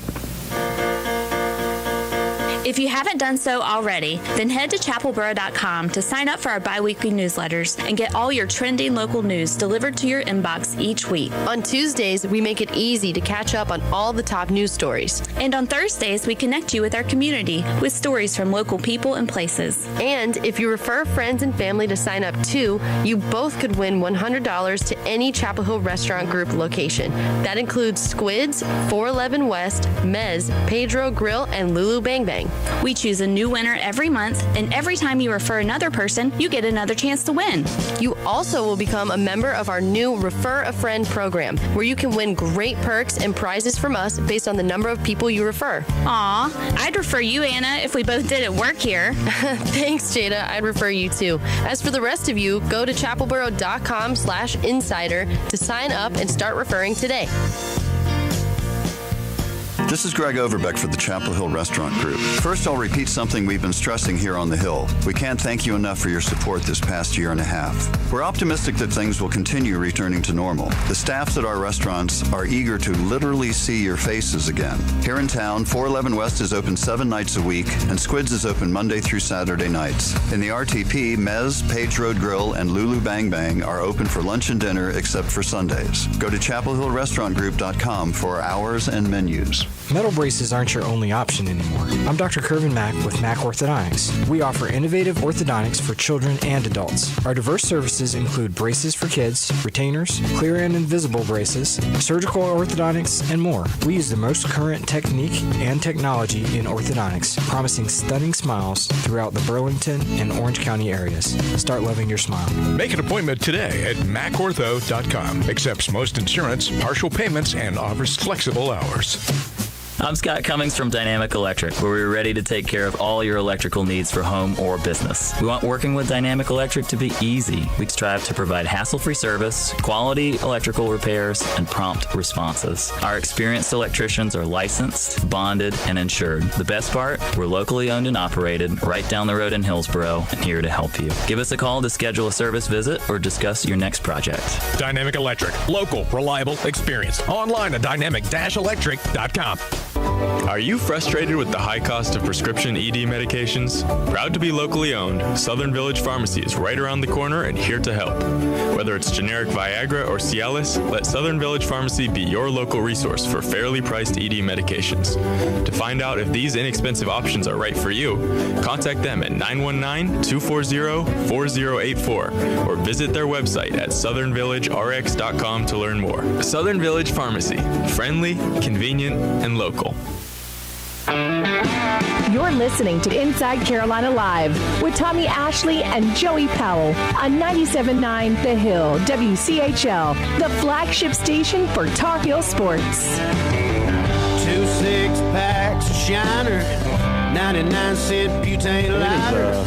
If you haven't done so already, then head to chapelboro.com to sign up for our bi-weekly newsletters and get all your trending local news delivered to your inbox each week. On Tuesdays, we make it easy to catch up on all the top news stories. And on Thursdays, we connect you with our community with stories from local people and places. And if you refer friends and family to sign up too, you both could win $100 to any Chapel Hill Restaurant Group location. That includes Squid's, 411 West, Mez, Pedro Grill, and Lulu Bang Bang. We choose a new winner every month, and every time you refer another person, you get another chance to win. You also will become a member of our new Refer a Friend program, where you can win great perks and prizes from us based on the number of people you refer. Aw, I'd refer you, Anna, if we both didn't work here. Thanks, Jada. I'd refer you too. As for the rest of you, go to chapelboro.com/insider to sign up and start referring today. This is Greg Overbeck for the Chapel Hill Restaurant Group. First, I'll repeat something we've been stressing here on the Hill. We can't thank you enough for your support this past year and a half. We're optimistic that things will continue returning to normal. The staffs at our restaurants are eager to literally see your faces again. Here in town, 411 West is open 7 nights a week, and Squid's is open Monday through Saturday nights. In the RTP, Mez, Page Road Grill, and Lulu Bang Bang are open for lunch and dinner except for Sundays. Go to chapelhillrestaurantgroup.com for hours and menus. Metal braces aren't your only option anymore. I'm Dr. Kervin Mack with Mack Orthodontics. We offer innovative orthodontics for children and adults. Our diverse services include braces for kids, retainers, clear and invisible braces, surgical orthodontics, and more. We use the most current technique and technology in orthodontics, promising stunning smiles throughout the Burlington and Orange County areas. Start loving your smile. Make an appointment today at mackortho.com. Accepts most insurance, partial payments, and offers flexible hours. I'm Scott Cummings from Dynamic Electric, where we're ready to take care of all your electrical needs for home or business. We want working with Dynamic Electric to be easy. We strive to provide hassle-free service, quality electrical repairs, and prompt responses. Our experienced electricians are licensed, bonded, and insured. The best part, we're locally owned and operated, right down the road in Hillsboro, and here to help you. Give us a call to schedule a service visit or discuss your next project. Dynamic Electric. Local, reliable, experience. Online at dynamic-electric.com. Are you frustrated with the high cost of prescription ED medications? Proud to be locally owned, Southern Village Pharmacy is right around the corner and here to help. Whether it's generic Viagra or Cialis, let Southern Village Pharmacy be your local resource for fairly priced ED medications. To find out if these inexpensive options are right for you, contact them at 919-240-4084 or visit their website at southernvillagerx.com to learn more. Southern Village Pharmacy, friendly, convenient, and local. You're listening to Inside Carolina Live with Tommy Ashley and Joey Powell on 97.9 The Hill, WCHL, the flagship station for Tar Heel sports. 2 6-packs of Shiner, 99-cent butane lighter.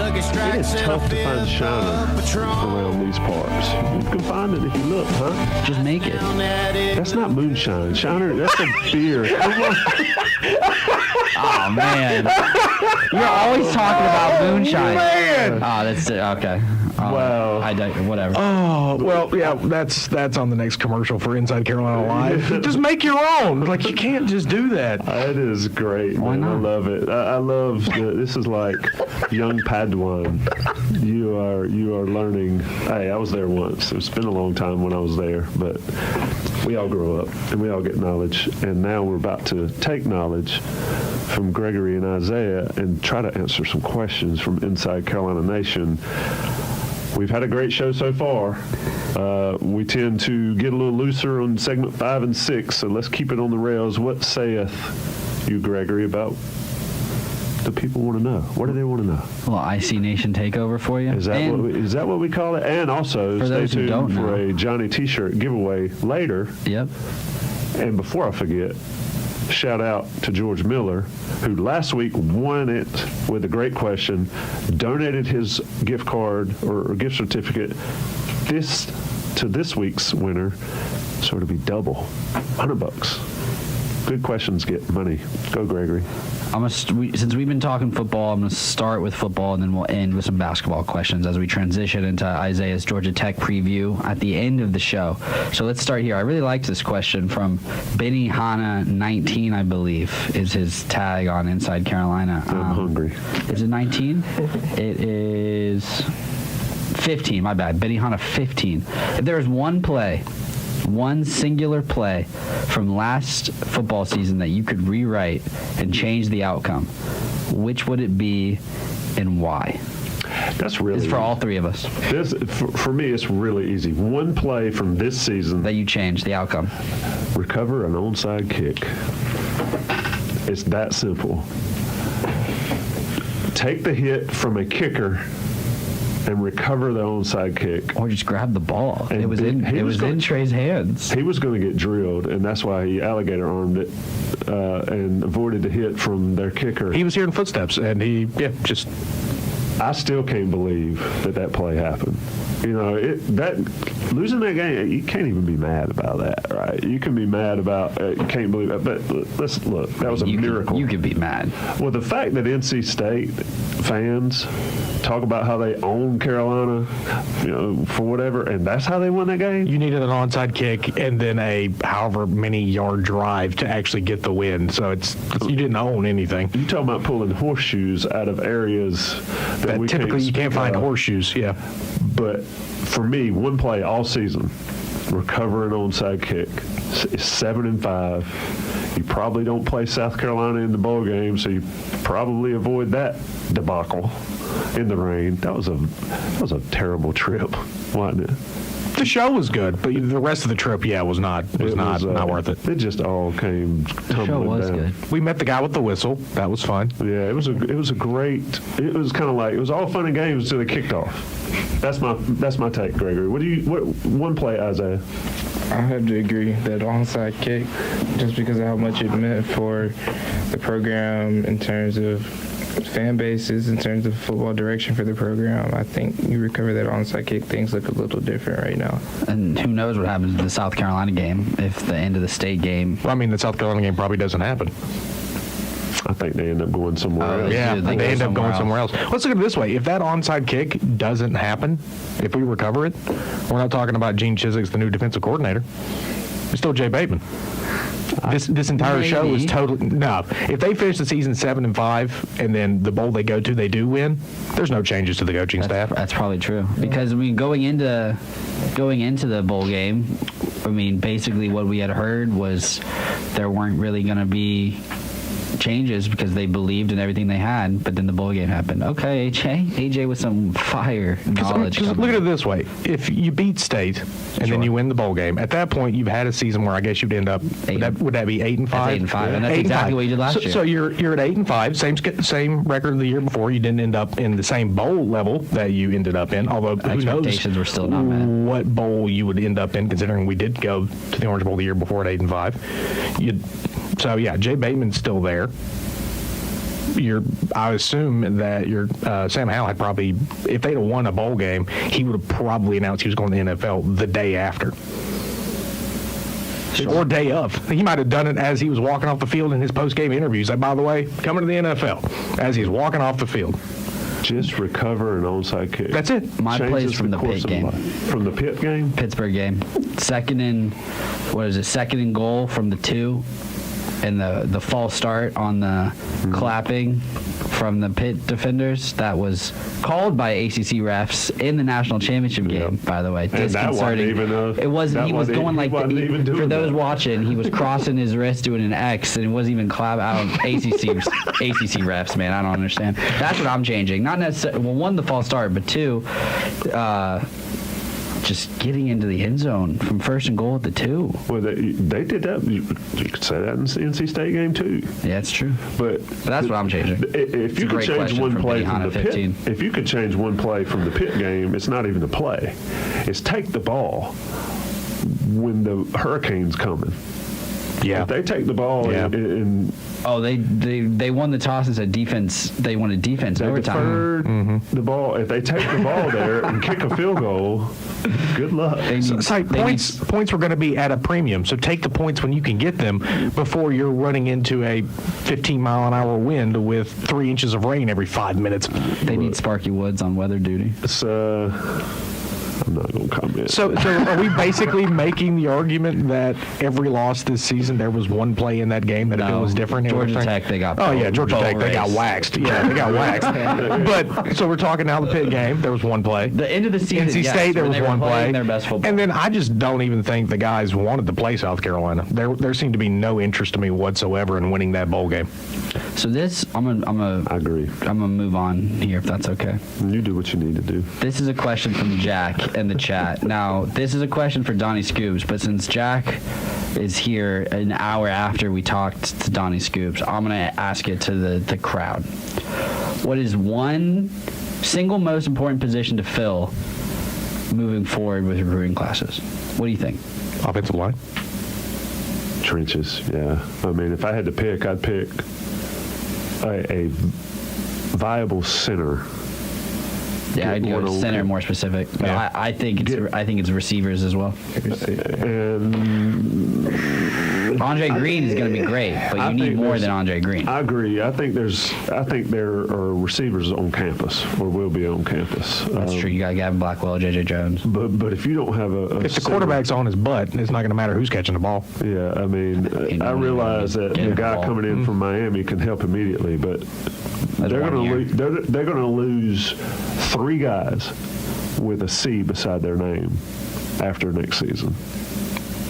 It is tough to find Shiner around these parts. You can find it if you look, huh? Just make it. That's not moonshine. Shiner, that's a beer. Oh, man. You're always talking about moonshine. Man. Oh, that's it. Okay. Wow. Whatever. Oh, well, yeah, that's on the next commercial for Inside Carolina Live. Just make your own. Like, you can't just do that. It is great, man. I love it. I love this is like young Padawan. You are learning. Hey, I was there once. It's been a long time when I was there, but we all grow up and we all get knowledge. And now we're about to take knowledge from Gregory and Isaiah and try to answer some questions from Inside Carolina Nation. We've had a great show so far. We tend to get a little looser on segment 5 and 6, so let's keep it on the rails. What saith you, Gregory, about the people want to know? What do they want to know? Well, IC Nation takeover for you. Is that what we call it? And also, stay tuned for a Johnny T-shirt giveaway later. Yep. And before I forget, shout out to George Miller, who last week won it with a great question, donated his gift card or gift certificate to this week's winner, so it'll be double, $100. Good questions get money. Go, Gregory. Since we've been talking football, I'm going to start with football, and then we'll end with some basketball questions as we transition into Isaiah's Georgia Tech preview at the end of the show. So let's start here. I really liked this question from Benny Hanna 19, I believe, is his tag on Inside Carolina. I'm hungry. Is it 19? It is 15, my bad. Benny Hanna 15. If there was one singular play from last football season that you could rewrite and change the outcome, which would it be and why? That's really It's for all three of us. For me, it's really easy. One play from this season that you change the outcome. Recover an onside kick. It's that simple. Take the hit from a kicker and recover the onside kick, or just grab the ball. It was in Trey's hands. He was going to get drilled, and that's why he alligator armed it and avoided the hit from their kicker. He was hearing footsteps, and I still can't believe that play happened. You know, losing that game, you can't even be mad about that, right? You can be mad about you can't believe it, but let's look. That was a miracle. You could be mad. Well, the fact that NC State fans talk about how they own Carolina, for whatever, and that's how they won that game. You needed an onside kick and then a however many yard drive to actually get the win. So you didn't own anything. You talking about pulling horseshoes out of areas that we typically you can't find horseshoes. Yeah, but for me, one play all season, recover an onside kick, is 7-5. You probably don't play South Carolina in the bowl game, so you probably avoid that debacle in the rain. That was a terrible trip, wasn't it? The show was good, but the rest of the trip, was not worth it. It just all came tumbling the show was down. Good. We met the guy with the whistle. That was fun. Yeah, it was great. It was kind of like it was all fun and games until they kicked off. That's my take, Gregory. What one play, Isaiah? I have to agree that onside kick, just because of how much it meant for the program in terms of fan bases, in terms of football direction for the program. I think you recover that onside kick, things look a little different right now. And who knows what happens in the South Carolina game if the end of the state game. Well, I mean, the South Carolina game probably doesn't happen. I think they end up going somewhere else. Yeah, they end up going somewhere else. Let's look at it this way. If that onside kick doesn't happen, if we recover it, we're not talking about Gene Chizik's the new defensive coordinator. It's still Jay Bateman. This entire show is Maybe. totally no. If they finish the season 7-5, and then the bowl they go to, they do win. There's no changes to the coaching staff. That's probably true because I mean, going into the bowl game, I mean, basically what we had heard was there weren't really going to be changes because they believed in everything they had, but then the bowl game happened. Okay, AJ with some fire knowledge. Because look at it this way: if you beat State and then you win the bowl game, at that point you've had a season where I guess you'd end up. Would that be 8-5? That's 8-5, and that's exactly what you did last year. So you're at 8-5, same record of the year before. You didn't end up in the same bowl level that you ended up in. Although who knows expectations were still not met. What bowl you would end up in, considering we did go to the Orange Bowl the year before at 8-5. So yeah, Jay Bateman's still there. I assume that Sam Howell had probably, if they'd have won a bowl game, he would have probably announced he was going to the NFL the day after. Sure. Or day of. He might have done it as he was walking off the field in his post-game interviews. Like, by the way, coming to the NFL, as he's walking off the field. Just recover an onside kick. That's it. My plays from the Pitt game. From the Pitt game? Pittsburgh game. Second and goal from the 2. And the false start on the clapping from the Pitt defenders, that was called by ACC refs in the national championship game, by the way. Disconcerting. It wasn't. He was going like, for those watching, he was crossing his wrist doing an X, and it wasn't even clap out. ACC refs, man, I don't understand. That's what I'm changing. Not necessarily, well, one, the false start, but two, just getting into the end zone from first and goal at the 2. Well, they did that. You could say that in the NC State game too. Yeah, it's true. But that's what I'm changing. If you could change one play from the Pitt, if you could change one play from the Pitt game, it's not even a play. It's take the ball when the hurricane's coming. Yeah, if they take the ball and they won the toss and said defense. They wanted defense overtime. The ball. If they take the ball there and kick a field goal, good luck. Points were going to be at a premium, so take the points when you can get them before you're running into a 15-mile-an-hour wind with 3 inches of rain every 5 minutes. They need Sparky Woods on weather duty. I'm not going to comment. So are we basically making the argument that every loss this season, there was one play in that game that if it was different? Georgia Tech, they got Georgia Tech, they got waxed. Yeah, they got waxed. But, so we're talking now the Pitt game, there was one play. The end of the season, NC State, there was one play. Their best football. And then I just don't even think the guys wanted to play South Carolina. There seemed to be no interest to me whatsoever in winning that bowl game. So this, I agree. I'm gonna move on here if that's okay. You do what you need to do. This is a question from Jack in the chat. Now, this is a question for Donnie Scoops, but since Jack is here an hour after we talked to Donnie Scoops, I'm gonna ask it to the crowd. What is one single most important position to fill moving forward with recruiting classes? What do you think? Offensive line. Trenches, yeah. I mean, if I had to pick, I'd pick a viable center. Yeah, I'd go center more specific. But yeah. I think it's receivers as well. And Andre Green is going to be great, but you need more than Andre Green. I agree. I think there are receivers on campus or will be on campus. That's true. You got Gavin Blackwell, J.J. Jones. But if you don't have if the quarterback's on his butt, it's not going to matter who's catching the ball. Yeah, I mean, I realize that the guy coming in from Miami can help immediately, but they're going to lose 3 guys with a C beside their name after next season.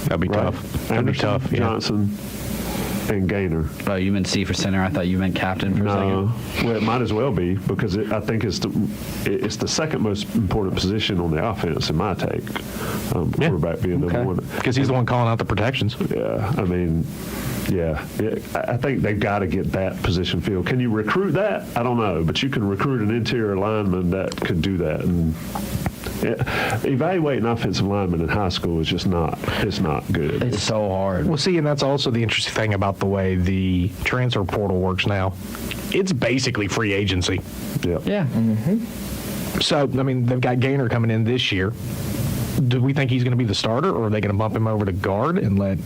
That'd be tough. That'd be tough. Johnson and Gaynor. Oh, you meant C for center? I thought you meant captain for a second. Well, it might as well be because I think it's the second most important position on the offense in my take. Quarterback being the one. Because he's the one calling out the protections. Yeah, I mean, I think they've got to get that position filled. Can you recruit that? I don't know, but you can recruit an interior lineman that could do that. And evaluating offensive linemen in high school is just not good. It's so hard. Well, see, and that's also the interesting thing about the way the transfer portal works now. It's basically free agency. Yeah. Mm-hmm. So, I mean, they've got Gaynor coming in this year. Do we think he's going to be the starter, or are they going to bump him over to guard and let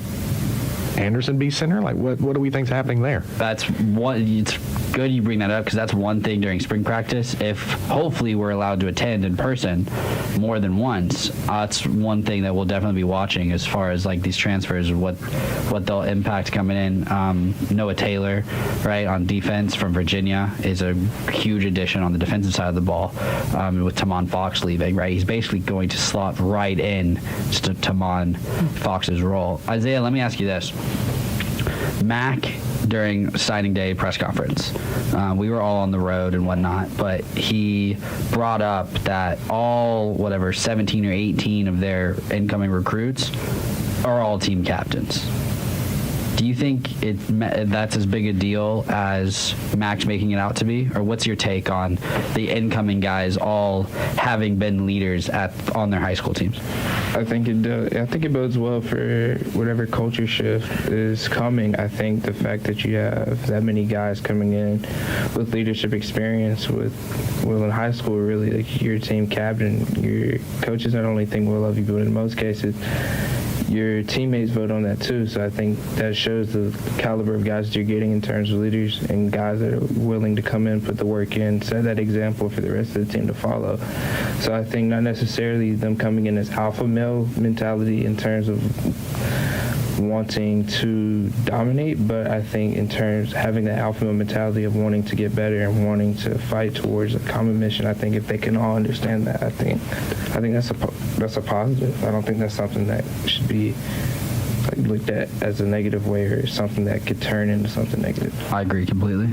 Anderson be center? Like, what do we think's happening there? That's what it's good you bring that up, because that's one thing during spring practice. If hopefully we're allowed to attend in person more than once, that's one thing that we'll definitely be watching as far as like these transfers, what they'll impact coming in. Noah Taylor, right, on defense from Virginia is a huge addition on the defensive side of the ball, with Tamon Fox leaving, right? He's basically going to slot right in to Tamon Fox's role. Isaiah, let me ask you this. Mac, during signing day press conference, we were all on the road and whatnot, but he brought up that all 17 or 18 of their incoming recruits are all team captains. Do you think that's as big a deal as Mac's making it out to be? Or what's your take on the incoming guys all having been leaders on their high school teams? I think it does. I think it bodes well for whatever culture shift is coming. I think the fact that you have that many guys coming in with leadership experience in high school, really, like your team captain, your coaches not only think well of you, but in most cases, your teammates vote on that too. So I think that shows the caliber of guys that you're getting in terms of leaders and guys that are willing to come in, put the work in, set that example for the rest of the team to follow. So I think not necessarily them coming in as alpha male mentality in terms of wanting to dominate, but I think in terms of having that alpha male mentality of wanting to get better and wanting to fight towards a common mission. I think if they can all understand that, I think that's a positive. I don't think that's something that should be looked at as a negative way or something that could turn into something negative. I agree completely.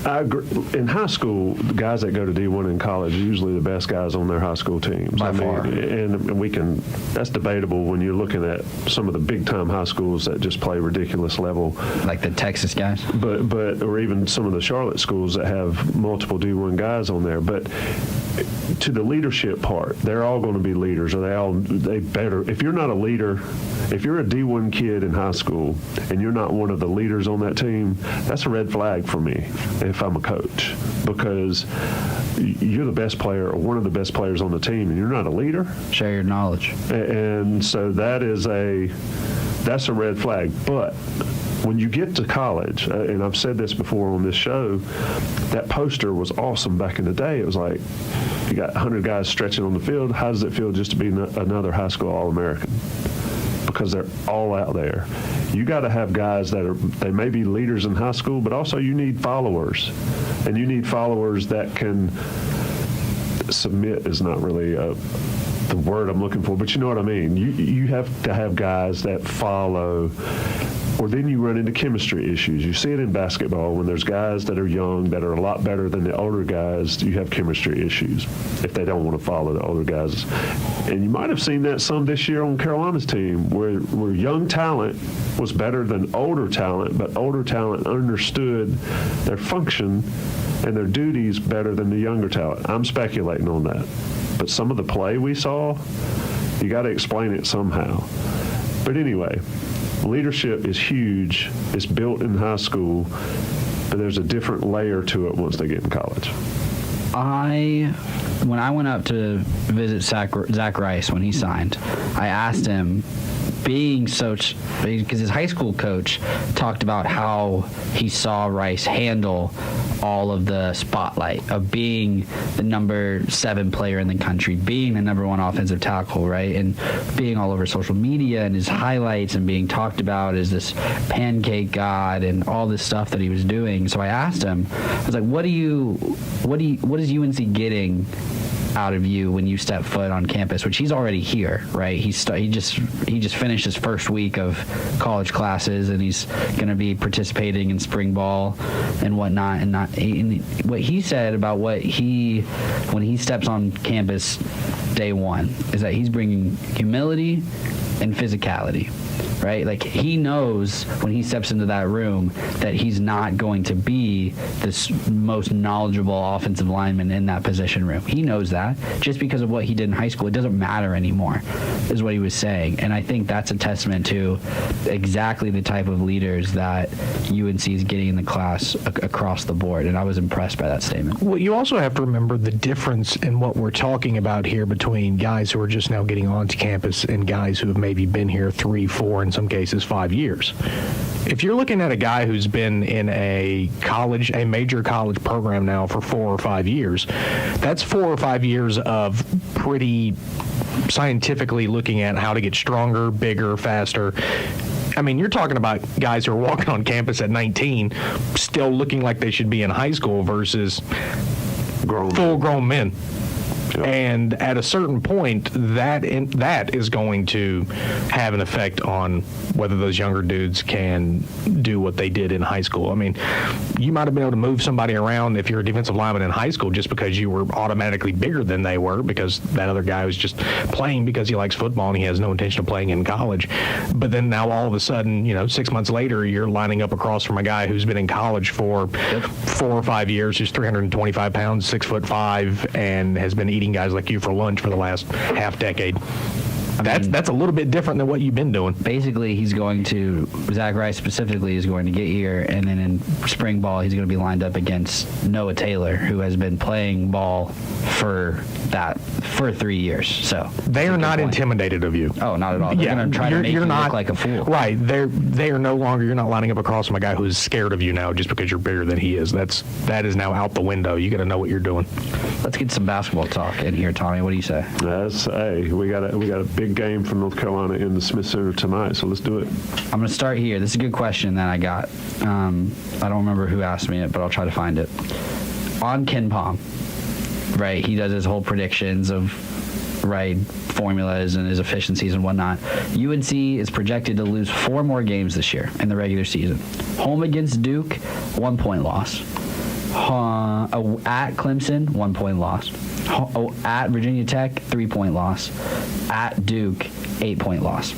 I agree. In high school, the guys that go to D1 in college are usually the best guys on their high school teams. By far. And that's debatable when you're looking at some of the big-time high schools that just play ridiculous level. Like the Texas guys? Or even some of the Charlotte schools that have multiple D1 guys on there. But to the leadership part, they're all going to be leaders. They better. If you're not a leader, if you're a D1 kid in high school and you're not one of the leaders on that team, that's a red flag for me if I'm a coach, because you're the best player or one of the best players on the team and you're not a leader. Share your knowledge. And so that's a red flag. But when you get to college, and I've said this before on this show, that poster was awesome back in the day. It was like, you got 100 guys stretching on the field. How does it feel just to be another high school All-American? Because they're all out there. You got to have guys they may be leaders in high school, but also you need followers. And you need followers that can submit is not really the word I'm looking for, but you know what I mean. You have to have guys that follow, or then you run into chemistry issues. You see it in basketball when there's guys that are young that are a lot better than the older guys. You have chemistry issues if they don't want to follow the older guys. And you might have seen that some this year on Carolina's team, where young talent was better than older talent, but older talent understood their function and their duties better than the younger talent. I'm speculating on that. But some of the play we saw, you got to explain it somehow. But anyway, leadership is huge. It's built in high school, but there's a different layer to it once they get in college. When I went up to visit Zach Rice when he signed, I asked him, because his high school coach talked about how he saw Rice handle all of the spotlight of being the number 7 player in the country, being the number 1 offensive tackle, right? And being all over social media and his highlights and being talked about as this pancake god and all this stuff that he was doing. So I asked him, I was like, what is UNC getting out of you when you step foot on campus, which he's already here, right? He just finished his first week of college classes, and he's going to be participating in spring ball and whatnot. And what he said about when he steps on campus day one is that he's bringing humility and physicality. Right? Like, he knows when he steps into that room that he's not going to be this most knowledgeable offensive lineman in that position room. He knows that. Just because of what he did in high school, it doesn't matter anymore, is what he was saying. And I think that's a testament to exactly the type of leaders that UNC is getting in the class across the board. And I was impressed by that statement. Well, you also have to remember the difference in what we're talking about here between guys who are just now getting onto campus and guys who have maybe been here 3, 4, in some cases 5 years. If you're looking at a guy who's been in a major college program now for 4 or 5 years, that's 4 or 5 years of pretty scientifically looking at how to get stronger, bigger, faster. I mean, you're talking about guys who are walking on campus at 19 still looking like they should be in high school versus full-grown men. And at a certain point, that is going to have an effect on whether those younger dudes can do what they did in high school. I mean, you might have been able to move somebody around if you're a defensive lineman in high school just because you were automatically bigger than they were, because that other guy was just playing because he likes football and he has no intention of playing in college. But then now all of a sudden, 6 months later, you're lining up across from a guy who's been in college for 4 or 5 years, who's 325 pounds, 6'5", and has been eating guys like you for lunch for the last half decade. That's a little bit different than what you've been doing. Basically, Zach Rice specifically is going to get here, and then in spring ball, he's going to be lined up against Noah Taylor, who has been playing ball for 3 years. So they are not intimidated of you. Oh, not at all. They're going to try to make you look like a fool. Right. They are no longer. You're not lining up across from a guy who's scared of you now just because you're bigger than he is. That is now out the window. You got to know what you're doing. Let's get some basketball talk in here, Tommy. What do you say? We got a big game from North Carolina in the Smith Center tonight, so let's do it. I'm going to start here. This is a good question that I got. I don't remember who asked me it, but I'll try to find it. On Ken Pom, right? He does his whole predictions of formulas and his efficiencies and whatnot. UNC is projected to lose 4 more games this year in the regular season. Home against Duke, 1 point loss. At Clemson, 1 point loss. At Virginia Tech, 3 point loss. At Duke, 8 point loss.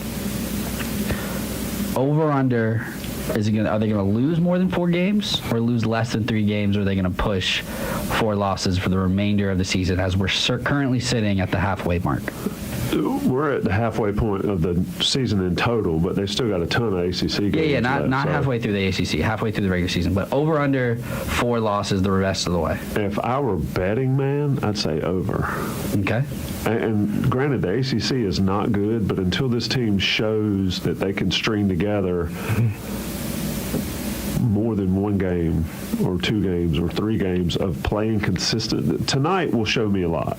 Over under, are they going to lose more than 4 games or lose less than 3 games, or are they going to push 4 losses for the remainder of the season as we're currently sitting at the halfway mark? We're at the halfway point of the season in total, but they've still got a ton of ACC games. Yeah, not halfway through the ACC, halfway through the regular season, but over under 4 losses the rest of the way. If I were betting man, I'd say over. Okay. And granted, the ACC is not good, but until this team shows that they can string together more than 1 game or 2 games or 3 games of playing consistent, tonight will show me a lot.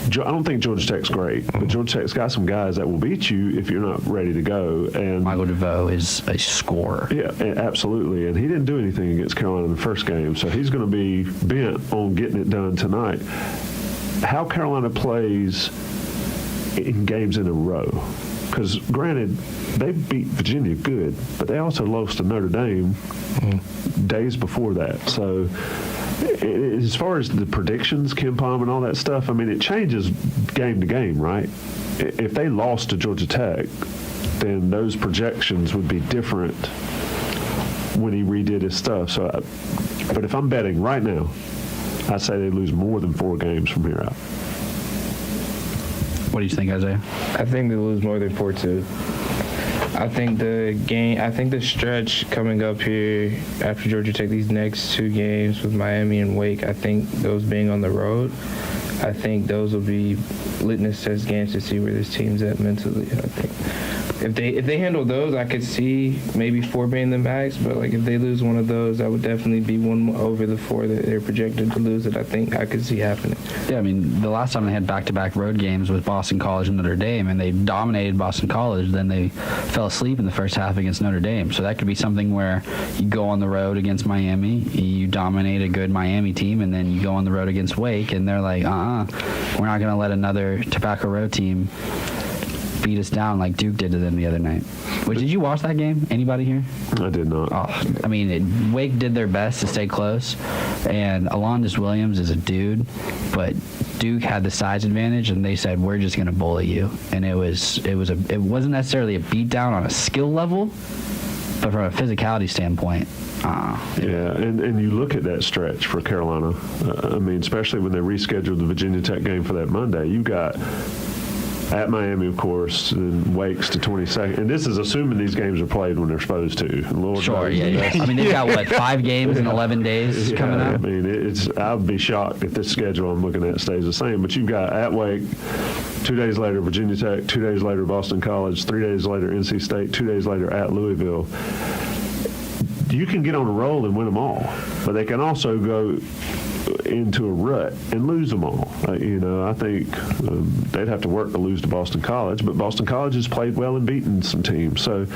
I don't think Georgia Tech's great, but Georgia Tech's got some guys that will beat you if you're not ready to go. And Michael DeVoe is a scorer. Yeah, absolutely. And he didn't do anything against Carolina in the first game, so he's going to be bent on getting it done tonight. How Carolina plays in games in a row, because granted, they beat Virginia good, but they also lost to Notre Dame days before that. So as far as the predictions, Ken Pom and all that stuff, I mean, it changes game to game, right? If they lost to Georgia Tech, then those projections would be different when he redid his stuff. But if I'm betting right now, I'd say they lose more than 4 games from here out. What do you think, Isaiah? I think they lose more than 4 too. I think the stretch coming up here after Georgia Tech, these next 2 games with Miami and Wake, I think those being on the road, I think those will be litmus test games to see where this team's at mentally. I think if they handle those, I could see maybe 4 being the max, but if they lose one of those, that would definitely be one over the 4 that they're projected to lose that I think I could see happening. Yeah, I mean, the last time they had back-to-back road games with Boston College and Notre Dame, and they dominated Boston College, then they fell asleep in the first half against Notre Dame. So that could be something where you go on the road against Miami, you dominate a good Miami team, and then you go on the road against Wake, and they're like, we're not going to let another Tobacco Road team beat us down like Duke did to them the other night. Did you watch that game? Anybody here? I did not. I mean, Wake did their best to stay close, and Alondis Williams is a dude, but Duke had the size advantage, and they said, we're just going to bully you. And it wasn't necessarily a beatdown on a skill level, but from a physicality standpoint. Yeah, and you look at that stretch for Carolina. I mean, especially when they rescheduled the Virginia Tech game for that Monday, you got at Miami, of course, and Wake's the 22nd. And this is assuming these games are played when they're supposed to. Lord Sure, knows yeah. I mean, they've got, what, 5 games in 11 days coming up? I mean, I would be shocked if this schedule I'm looking at stays the same. But you've got at Wake, 2 days later Virginia Tech, 2 days later Boston College, 3 days later NC State, 2 days later at Louisville. You can get on a roll and win them all, but they can also go into a rut and lose them all. I think they'd have to work to lose to Boston College, but Boston College has played well and beaten some teams. So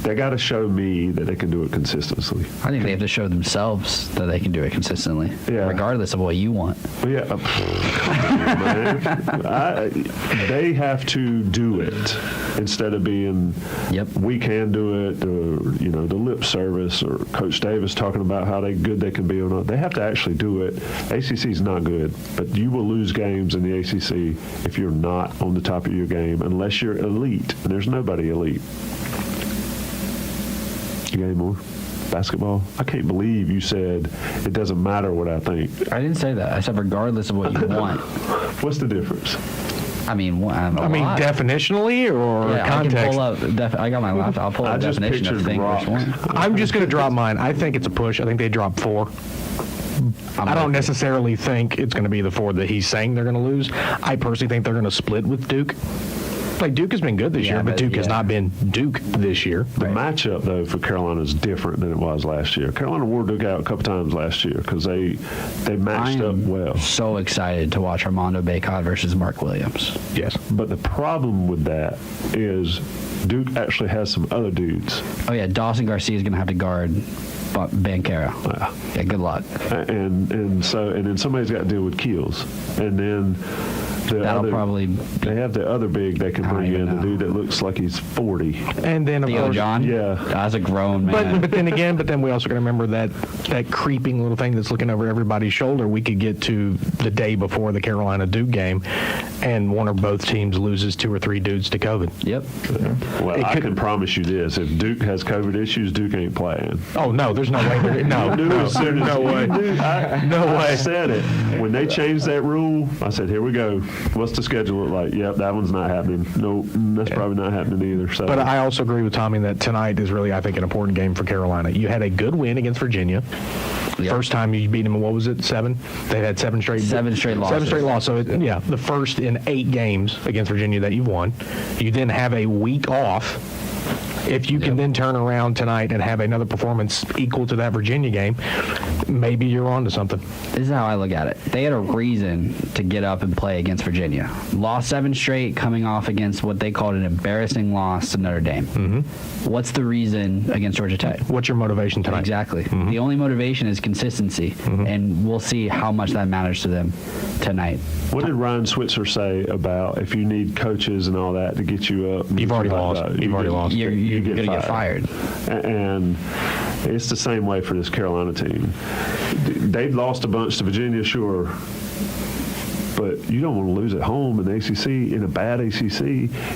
they got to show me that they can do it consistently. I think they have to show themselves that they can do it consistently, regardless of what you want. Yeah, come on, man. They have to do it instead of being, we can do it, or, the lip service, or Coach Davis talking about how good they can be or not. They have to actually do it. ACC is not good, but you will lose games in the ACC if you're not on the top of your game, unless you're elite, and there's nobody elite. You got any more? Basketball? I can't believe you said it doesn't matter what I think. I didn't say that. I said regardless of what you want. What's the difference? I mean, definitionally or context? I can pull up. I got my laptop. I'll pull up the definition of thing verse 1. I'm just going to drop mine. I think it's a push. I think they drop 4. I don't necessarily think it's going to be the 4 that he's saying they're going to lose. I personally think they're going to split with Duke. Like, Duke has been good this year, but Duke has not been Duke this year. The matchup, though, for Carolina is different than it was last year. Carolina wore Duke out a couple times last year because they matched up well. So excited to watch Armando Bacot versus Mark Williams. Yes. But the problem with that is Duke actually has some other dudes. Oh, yeah. Dawson Garcia is going to have to guard Banchero. Yeah, good luck. And then somebody's got to deal with Keels. And then they have the other big they can bring in, the dude that looks like he's 40. And then, of course, John? Yeah. That's a grown man. But then we also got to remember that creeping little thing that's looking over everybody's shoulder. We could get to the day before the Carolina-Duke game, and one or both teams loses 2 or 3 dudes to COVID. Yep. Well, I can promise you this. If Duke has COVID issues, Duke ain't playing. Oh, no, there's no way. No way. No way. I said it. When they changed that rule, I said, here we go. What's the schedule look like? Yep, that one's not happening. No, that's probably not happening either. So. But I also agree with Tommy that tonight is really, I think, an important game for Carolina. You had a good win against Virginia. Yep. First time you beat them, what was it, 7? They had 7 straight losses. 7 straight losses. So, the first in 8 games against Virginia that you've won. You then have a week off. If you can then turn around tonight and have another performance equal to that Virginia game, maybe you're on to something. This is how I look at it. They had a reason to get up and play against Virginia. Lost 7 straight, coming off against what they called an embarrassing loss to Notre Dame. Mm-hmm. What's the reason against Georgia Tech? What's your motivation tonight? Exactly. Mm-hmm. The only motivation is consistency, and we'll see how much that matters to them tonight. What did Ryan Switzer say about if you need coaches and all that to get you up? You've already lost. You've already lost. You're going to get fired. And it's the same way for this Carolina team. They've lost a bunch to Virginia, sure. But you don't want to lose at home in the ACC, in a bad ACC.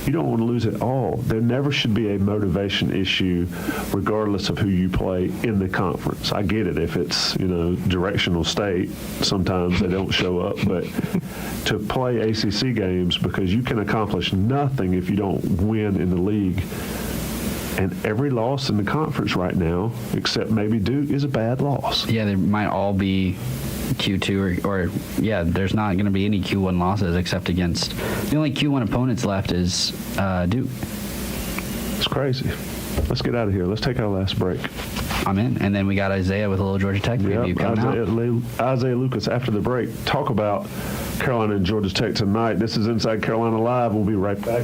You don't want to lose at all. There never should be a motivation issue regardless of who you play in the conference. I get it if it's, directional state. Sometimes they don't show up. But to play ACC games, because you can accomplish nothing if you don't win in the league. And every loss in the conference right now, except maybe Duke, is a bad loss. Yeah, they might all be Q2 or there's not going to be any Q1 losses except against the only Q1 opponents left is Duke. It's crazy. Let's get out of here. Let's take our last break. I'm in. And then we got Isaiah with a little Georgia Tech preview coming out. Isaiah Lucas after the break. Talk about Carolina and Georgia Tech tonight. This is Inside Carolina Live. We'll be right back.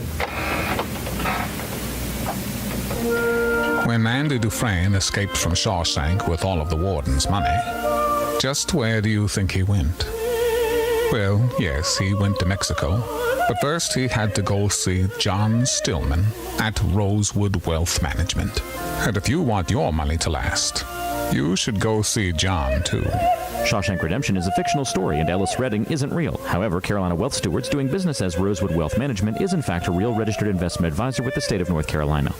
When Andy Dufresne escaped from Shawshank with all of the warden's money, just where do you think he went? Well, yes, he went to Mexico, but first he had to go see John Stillman at Rosewood Wealth Management. And if you want your money to last, You should go see John, too. Shawshank Redemption is a fictional story, and Ellis Redding isn't real. However, Carolina Wealth Stewards doing business as Rosewood Wealth Management is in fact a real registered investment advisor with the state of North Carolina.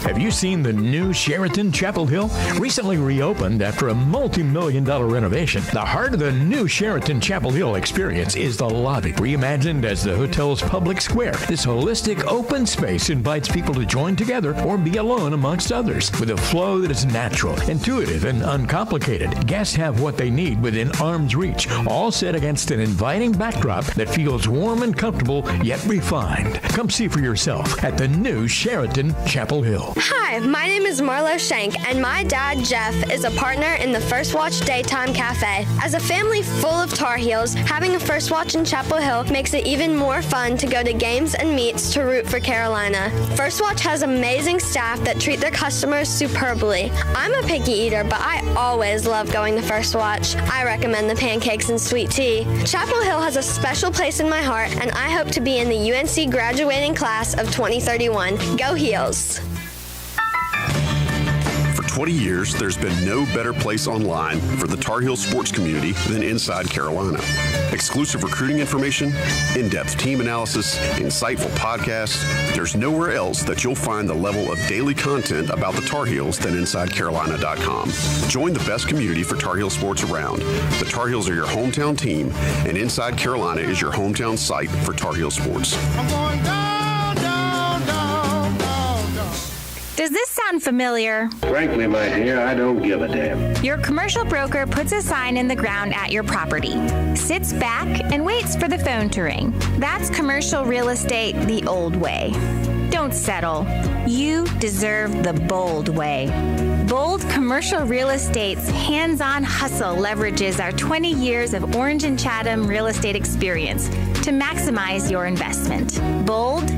Have you seen the new Sheraton Chapel Hill? Recently reopened after a multi-million-dollar renovation, the heart of the new Sheraton Chapel Hill experience is the lobby. Reimagined as the hotel's public square, this holistic open space invites people to join together or be alone amongst others. With a flow that is natural, intuitive, and uncomplicated, guests have what they need within arm's reach, all set against an inviting backdrop that feels warm and comfortable, yet refined. Come see for yourself at the new Sheraton Chapel Hill. Hi, my name is Marlo Shank, and my dad, Jeff, is a partner in the First Watch Daytime Cafe. As a family full of Tar Heels, having a First Watch in Chapel Hill makes it even more fun to go to games and meets to root for Carolina. First Watch has amazing staff that treat their customers superbly. I'm a picky eater, but I always love going to First Watch. I recommend the pancakes and sweet tea. Chapel Hill has a special place in my heart, and I hope to be in the UNC graduating class of 2031. Go Heels! For 20 years, there's been no better place online for the Tar Heel sports community than Inside Carolina. Exclusive recruiting information, in-depth team analysis, insightful podcasts. There's nowhere else that you'll find the level of daily content about the Tar Heels than InsideCarolina.com. Join the best community for Tar Heel sports around. The Tar Heels are your hometown team, and Inside Carolina is your hometown site for Tar Heel sports. Does this sound familiar? Frankly, my dear, I don't give a damn. Your commercial broker puts a sign in the ground at your property, sits back, and waits for the phone to ring. That's commercial real estate the old way. Don't settle. You deserve the bold way. Bold Commercial Real Estate's hands-on hustle leverages our 20 years of Orange and Chatham real estate experience to maximize your investment. BoldCRE.com.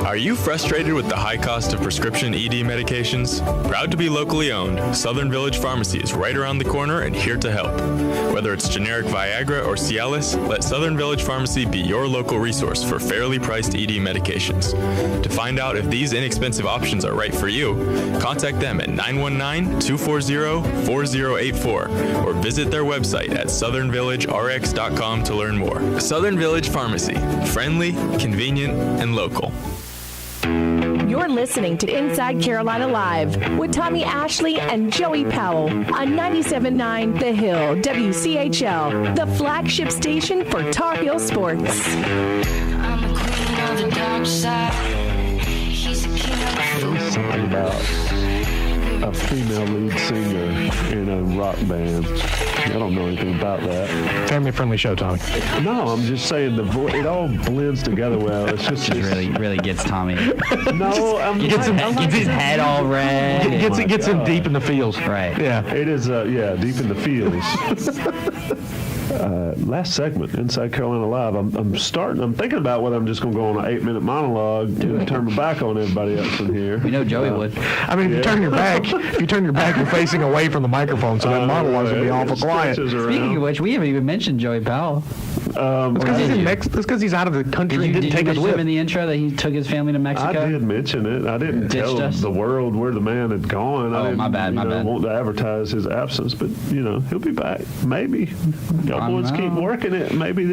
Are you frustrated with the high cost of prescription ED medications? Proud to be locally owned, Southern Village Pharmacy is right around the corner and here to help. Whether it's generic Viagra or Cialis, let Southern Village Pharmacy be your local resource for fairly priced ED medications. To find out if these inexpensive options are right for you, contact them at 919-240-4084 or visit their website at southernvillagerx.com to learn more. Southern Village Pharmacy, friendly, convenient, and local. You're listening to Inside Carolina Live with Tommy Ashley and Joey Powell on 97.9 The Hill, WCHL, the flagship station for Tar Heel sports. I'm the queen of the dark side. He's the king of the There's something about a female lead singer in a rock band. I don't know anything about that. Family-friendly show, Tommy. No, I'm just saying it all blends together well. It's just really gets Tommy. No, gets his head all red. Gets him deep in the feels. Right. Yeah. It is. Deep in the feels. Last segment, Inside Carolina Live. I'm thinking about whether I'm just going to go on an 8-minute monologue and turn my back on everybody else in here. We know Joey would. I mean, if you turn your back, you're facing away from the microphone, so that monologue's going to be awful quiet. Speaking of which, we haven't even mentioned Joey Powell. It's because he's out of the country and didn't take us with him him in the intro that he took his family to Mexico? I did mention it. I didn't tell the world where the man had gone. I didn't, my bad. want to advertise his absence, but he'll be back. Maybe. Y'all boys keep working it. Maybe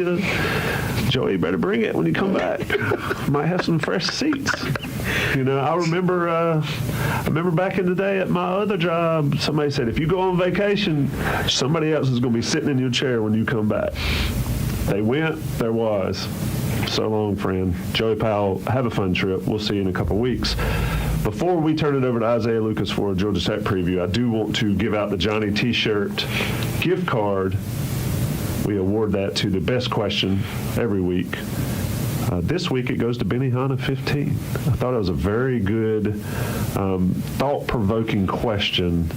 Joey better bring it when you come back. Might have some fresh seats. I remember back in the day at my other job, somebody said, if you go on vacation, somebody else is going to be sitting in your chair when you come back. They went, there was. So long, friend. Joey Powell, have a fun trip. We'll see you in a couple weeks. Before we turn it over to Isaiah Lucas for a Georgia Tech preview, I do want to give out the Johnny T-shirt gift card. We award that to the best question every week. This week it goes to Benihana 15. I thought it was a very good, thought-provoking question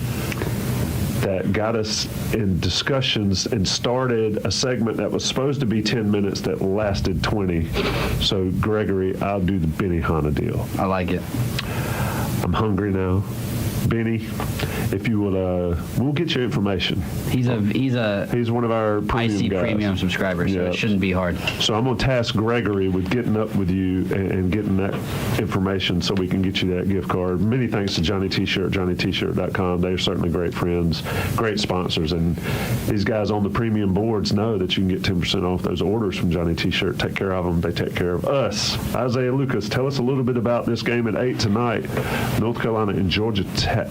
that got us in discussions and started a segment that was supposed to be 10 minutes that lasted 20. So, Gregory, I'll do the Benihana deal. I like it. I'm hungry now. Benny, if you would, we'll get your information. He's one of our premium IC guys. Premium subscribers, so it shouldn't be hard. So I'm going to task Gregory with getting up with you and getting that information so we can get you that gift card. Many thanks to Johnny T-Shirt, JohnnyT-Shirt.com. They're certainly great friends, great sponsors, and these guys on the premium boards know that you can get 10% off those orders from Johnny T-Shirt. Take care of them. They take care of us. Isaiah Lucas, tell us a little bit about this game at 8 tonight, North Carolina and Georgia Tech.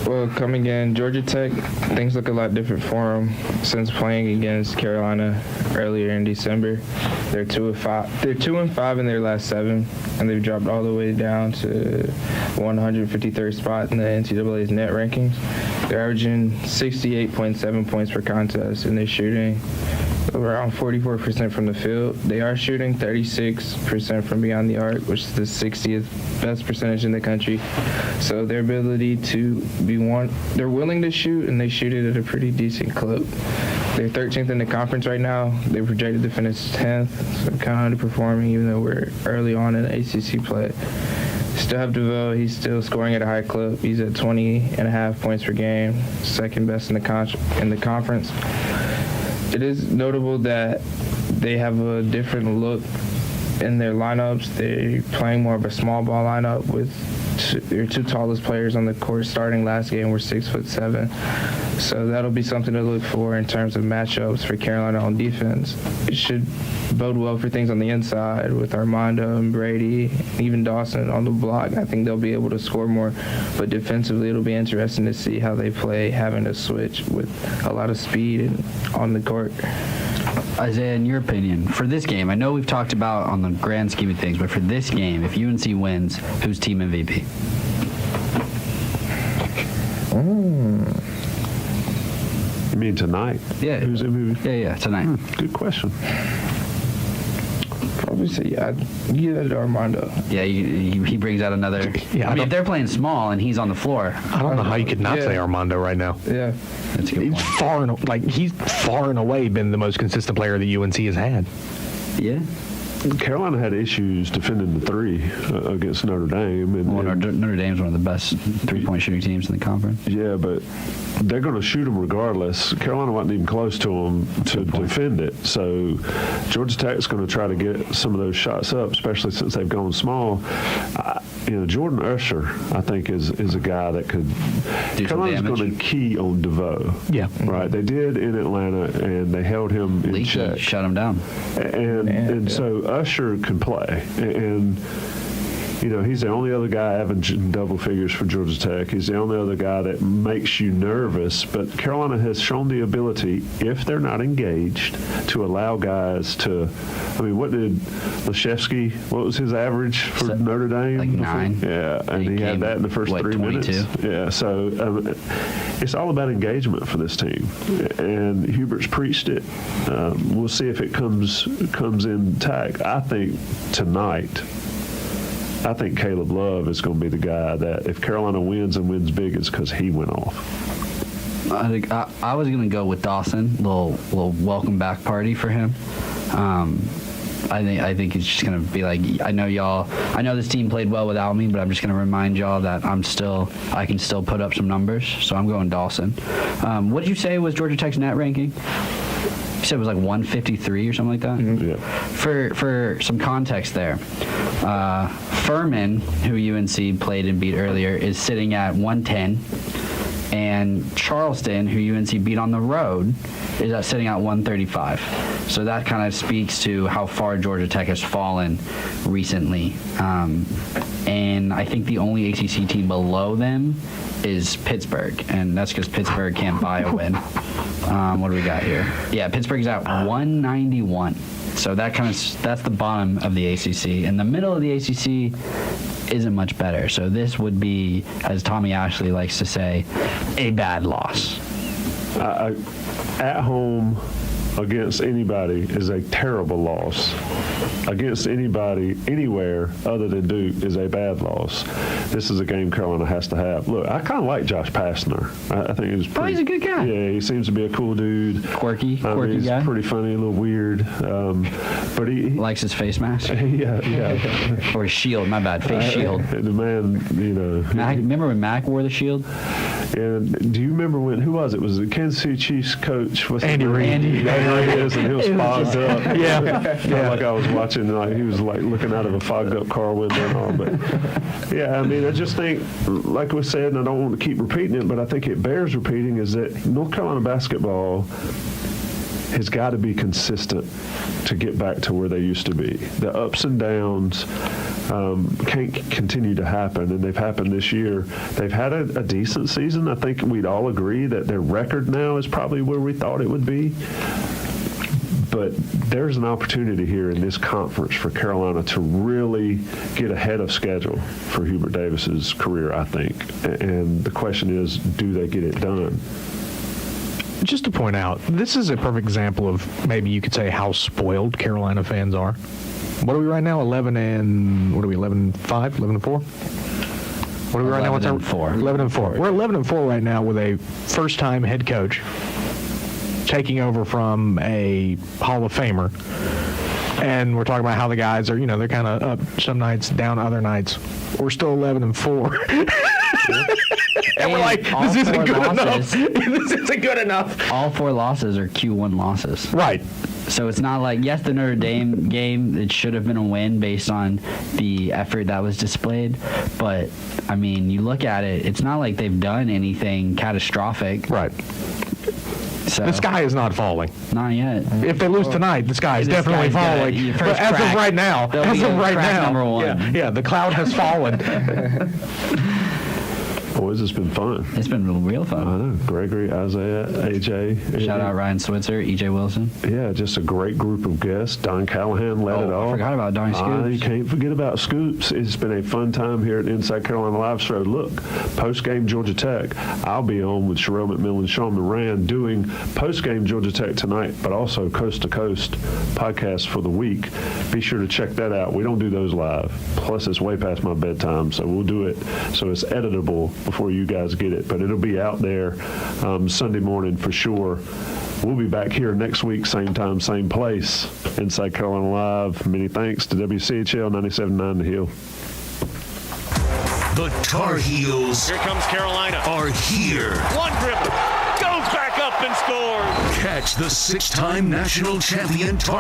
Well, coming in, Georgia Tech, things look a lot different for them since playing against Carolina earlier in December. They're 2-5. They're 2-5 in their last 7, and they've dropped all the way down to 153rd spot in the NCAA's net rankings. They're averaging 68.7 points per contest, and they're shooting around 44% from the field. They are shooting 36% from beyond the arc, which is the 60th best percentage in the country. So their ability to be they're willing to shoot, and they shoot it at a pretty decent clip. They're 13th in the conference right now. They're projected to finish 10th, so kind of underperforming even though we're early on in ACC play. Still have DeVoe. He's still scoring at a high clip. He's at 20.5 points per game, second best in the conference. It is notable that they have a different look in their lineups. They're playing more of a small ball lineup with their 2 tallest players on the court starting last game were 6'7". So that'll be something to look for in terms of matchups for Carolina on defense. It should bode well for things on the inside with Armando and Brady, even Dawson on the block. I think they'll be able to score more, but defensively it'll be interesting to see how they play, having to switch with a lot of speed and on the court. Isaiah, in your opinion, for this game, I know we've talked about on the grand scheme of things, but for this game, if UNC wins, who's team MVP? You mean tonight? Yeah. Who's MVP? Yeah, tonight. Good question. Probably say, give it to Armando. Yeah, he brings out another. Yeah, I mean, if they're playing small and he's on the floor. I don't know how you could not say Armando right now. Yeah. That's a good point. He's far and away been the most consistent player that UNC has had. Yeah. Carolina had issues defending the 3 against Notre Dame. Notre Dame's one of the best three-point shooting teams in the conference. Yeah, but they're going to shoot them regardless. Carolina wasn't even close to them to defend it. So Georgia Tech's going to try to get some of those shots up, especially since they've gone small. Jordan Usher, I think, is a guy that could. Carolina's going to key on DeVoe. Yeah. Right. They did in Atlanta, and they held him in check. Shut him down. And so Usher can play. And he's the only other guy averaging double figures for Georgia Tech. He's the only other guy that makes you nervous. But Carolina has shown the ability, if they're not engaged, to allow guys to. I mean, what did Leshevsky? What was his average for Notre Dame? Like 9. Yeah, and he had that in the first 3 22? minutes. Yeah, so it's all about engagement for this team, and Hubert's preached it. We'll see if it comes intact. I think tonight. I think Caleb Love is going to be the guy that if Carolina wins and wins big, it's because he went off. I was going to go with Dawson, little welcome back party for him. I think it's just going to be like, I know this team played well without me, but I'm just going to remind y'all that I can still put up some numbers. So I'm going Dawson. What did you say was Georgia Tech's net ranking? You said it was like 153 or something like that? Mm-hmm. Yeah. For some context there, Furman, who UNC played and beat earlier, is sitting at 110. And Charlton, who UNC beat on the road, is sitting at 135. So that kind of speaks to how far Georgia Tech has fallen recently. And I think the only ACC team below them is Pittsburgh, and that's because Pittsburgh can't buy a win. What do we got here? Yeah, Pittsburgh's at 191. So that's the bottom of the ACC. And the middle of the ACC isn't much better. So this would be, as Tommy Ashley likes to say, a bad loss. At home against anybody is a terrible loss. against anybody, anywhere other than Duke is a bad loss. This is a game Carolina has to have. Look, I kind of like Josh Pastner. I think he's he's a good guy. Yeah, he seems to be a cool dude. Quirky he's guy. Pretty funny, a little weird. But he likes his face mask. Yeah. Or his shield, my bad, face shield. The man, remember when Mac wore the shield? And do you remember who was it? Was the Kansas City Chiefs coach? Andy Reid. Andy Reid, and he was fogged up. Yeah. Like I was watching, he was like looking out of a fogged up car window and all. But yeah, I mean, I just think, like we said, and I don't want to keep repeating it, but I think it bears repeating, is that North Carolina basketball has got to be consistent to get back to where they used to be. The ups and downs can't continue to happen, and they've happened this year. They've had a decent season. I think we'd all agree that their record now is probably where we thought it would be. But there's an opportunity here in this conference for Carolina to really get ahead of schedule for Hubert Davis's career, I think. And the question is, do they get it done? Just to point out, this is a perfect example of maybe you could say how spoiled Carolina fans are. What are we right now? 11-5? 11-4? What are we right now? 11-4. 11-4. We're 11-4 right now with a first-time head coach taking over from a Hall of Famer. And we're talking about how the guys are, they're kind of up some nights, down other nights. We're still 11-4. And we're like, this isn't good enough. This isn't good enough. All 4 losses are Q1 losses. Right. So it's not like, yes, the Notre Dame game, it should have been a win based on the effort that was displayed. But, I mean, you look at it, it's not like they've done anything catastrophic. Right. So, the sky is not falling. Not yet. If they lose tonight, the sky is definitely falling. But as of right now, number one. Yeah, the cloud has fallen. Boys, it's been fun. It's been real fun. I know. Gregory, Isaiah, AJ. Shout out Ryan Switzer, EJ Wilson. Yeah, just a great group of guests. Don Callahan led it all. I forgot about Donnie Scoops. You can't forget about Scoops. It's been a fun time here at Inside Carolina Live Show. Look, post-game Georgia Tech. I'll be on with Sherelle McMillan and Sean Moran doing post-game Georgia Tech tonight, but also Coast to Coast podcast for the week. Be sure to check that out. We don't do those live. Plus, it's way past my bedtime, so we'll do it so it's editable before you guys get it, but it'll be out there Sunday morning for sure. We'll be back here next week, same time, same place, Inside Carolina Live. Many thanks to WCHL 97.9 The Hill. The Tar Heels, here comes Carolina, are here. One dribble, goes back up and scores. Catch the 6-time national champion Tar